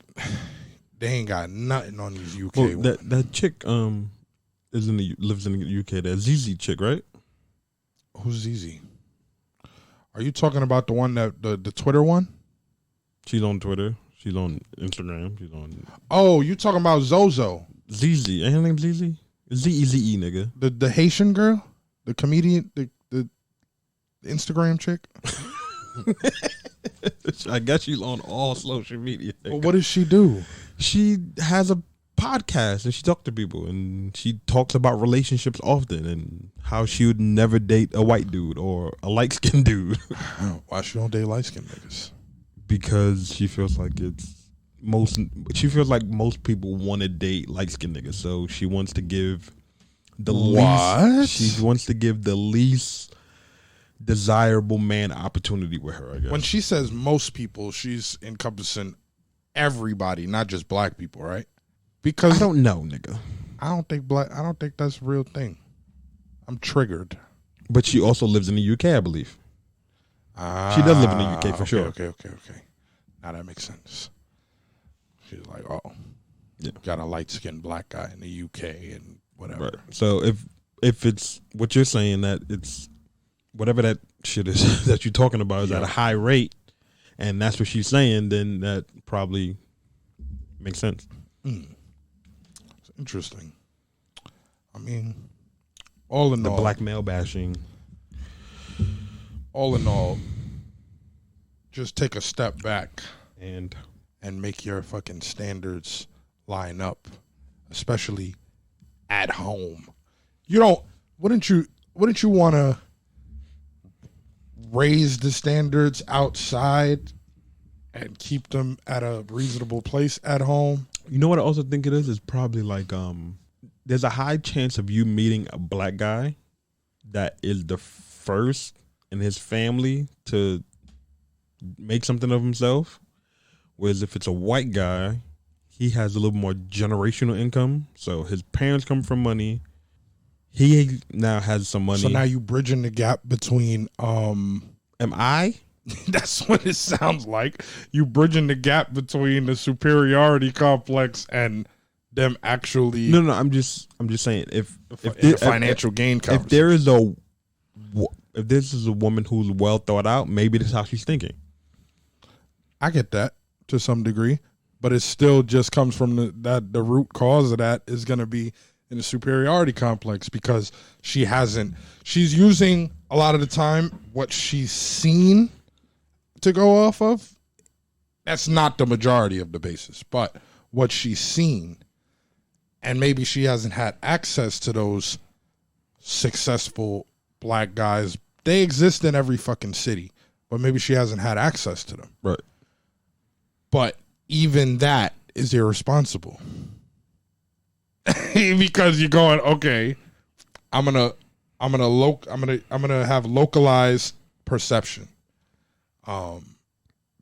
They ain't got nothing on these UK. Well, that chick lives in the UK. That ZZ chick, right? Who's ZZ? Are you talking about the one that the Twitter one? She's on Twitter. She's on Instagram. She's on. Oh, you talking about Zozo? ZZ. Ain't her name ZZ? ZEZE, nigga. The Haitian girl, the comedian, the Instagram chick. I guess she's on all social media. Well, what does she do? She has a podcast and she talks to people and she talks about relationships often and how she would never date a white dude or a light skinned dude. Why she don't date light skinned niggas? Because she feels like most people want to date light skinned niggas, so she wants to give the least. She wants to give the least desirable man opportunity with her, I guess. When she says most people, she's encompassing everybody, not just black people, right? Because I don't know, nigga. I don't think that's a real thing. I'm triggered. But she also lives in the UK, I believe. She does live in the UK for sure. Okay. Now that makes sense. She's like, oh, yeah. Got a light skinned black guy in the UK and whatever. Right. So if it's what you're saying, that it's whatever that shit is that you're talking about is at a high rate, and that's what she's saying, then that probably makes sense. It's interesting. I mean, all in all, the black male bashing. All in all, just take a step back and make your fucking standards line up, especially at home. Wouldn't you want to raise the standards outside and keep them at a reasonable place at home? You know what I also think it is? It's probably like there's a high chance of you meeting a black guy that is the first in his family to make something of himself. Whereas if it's a white guy, he has a little more generational income. So his parents come from money. He now has some money. So now you bridging the gap between Am I? That's what it sounds like. You bridging the gap between the superiority complex and them actually. No. I'm just saying if financial gain. If this is a woman who's well thought out, maybe that's how she's thinking. I get that to some degree, but it still just comes from the root cause of that is going to be in the superiority complex, because she's using a lot of the time what she's seen to go off of. That's not the majority of the basis, but what she's seen, and maybe she hasn't had access to those successful black guys. They exist in every fucking city, but maybe she hasn't had access to them. Right. But even that is irresponsible. Because you're going, okay, I'm gonna have localized perception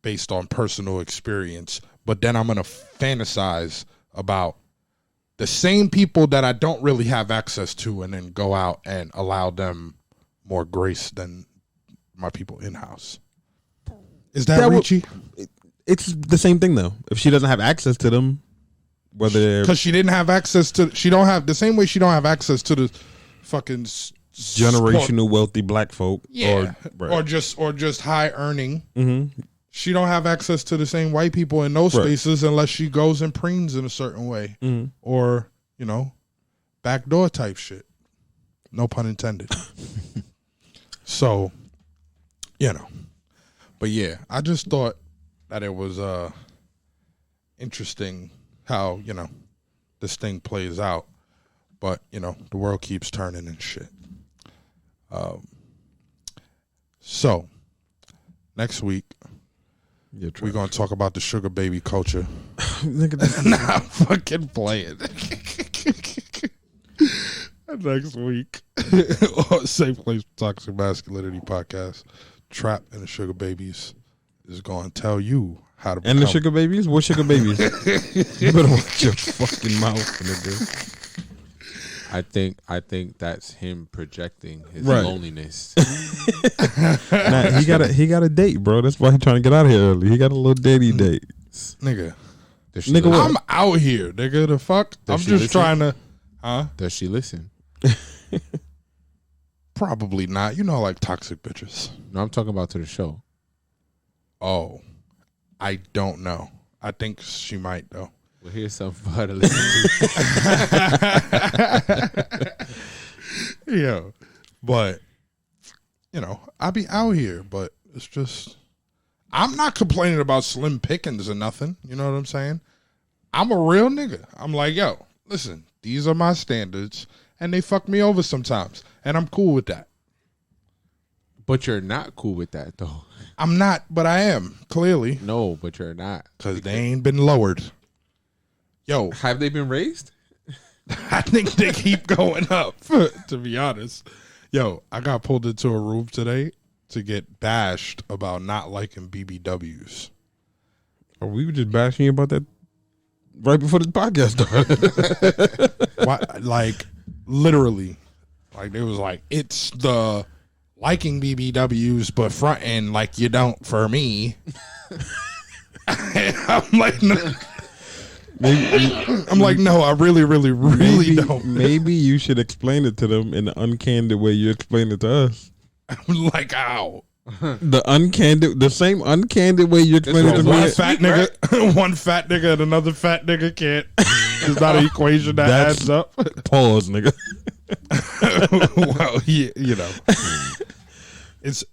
based on personal experience, but then I'm gonna fantasize about the same people that I don't really have access to, and then go out and allow them more grace than my people in house. Is that Richie? It's the same thing though. If she doesn't have access to them, whether because she didn't have access to, she don't have the same way she don't have access to the fucking generational wealthy black folk, or just high earning. Mm-hmm. She don't have access to the same white people in those spaces unless she goes and preens in a certain way, or backdoor type shit. No pun intended. So, but yeah, I just thought that it was interesting how this thing plays out, but the world keeps turning and shit. So next week we're gonna talk about the sugar baby culture. Nah, I'm fucking playing. Next week, Safe Place for Toxic Masculinity podcast, Trap and the Sugar Babies is going to tell you how to And the become- sugar babies? What sugar babies? You better watch your fucking mouth, nigga. I think that's him projecting his Right. loneliness. Nah, he got a date, bro. That's why he trying to get out of here early. He got a little dating date. nigga. Does she Nigga, listen? what? I'm out here, nigga. The fuck? Does I'm she just listen? trying to, huh? Does she listen? Probably not. You know, I like toxic bitches. No, I'm talking about to the show. Oh, I don't know. I think she might though. Well, here's something for her to listen to. Yeah, but you know, I be out here, but it's just I'm not complaining about slim pickings or nothing. You know what I'm saying? I'm a real nigga. I'm like, yo, listen, these are my standards, and they fuck me over sometimes, and I'm cool with that. But you're not cool with that, though. I'm not, but I am clearly No, but you're not. because they ain't been lowered. Yo, Have they been raised? I think they keep going up, to be honest. Yo, I got pulled into a room today to get bashed about not liking BBWs. Oh, we were just bashing you about that right before this podcast started. Why, like, literally. Like, it was like, it's the liking BBWs, but fronting like you don't for me. I'm like, no. I'm like, no, I really don't. Maybe you should explain it to them in the uncandid way you explain it to us. I'm like, ow. The same uncandid way you explain it to One me. fat nigga, one fat nigga, and another fat nigga can't. It's not an equation that That's- adds up. Pause, nigga. Well, yeah, you know, it's.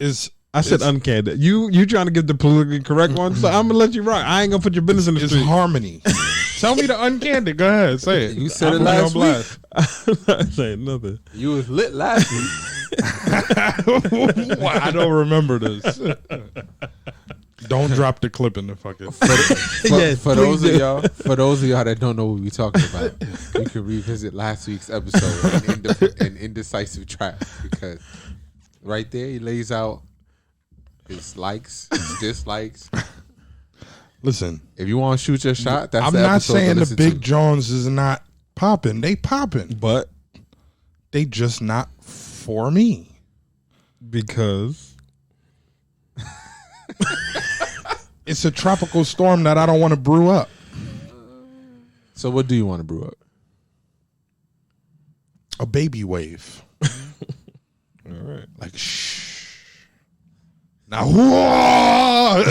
I said uncandid. You trying to give the politically correct one, so I'm gonna let you rock. I ain't gonna put your business in the It's street. harmony. Tell me the uncandid. Go ahead, say it. You said I'll it put you on last blast. I'm not saying nothing. You was lit last week. Well, I don't remember this. Don't drop the clip in the fucking. Yes, For please do. for those of y'all that don't know what we're talking about, you can revisit last week's episode in Indecisive Trap, because right there he lays out his likes, his dislikes. Listen, If you want to shoot your shot, that's I'm the not episode to saying the listen Big to. Jones is not popping. They popping. But They just not for me. because It's a tropical storm that I don't want to brew up. So what do you want to brew up? A baby wave. all right. Like, shh. Now, whoa!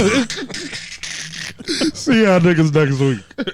See y'all niggas next week.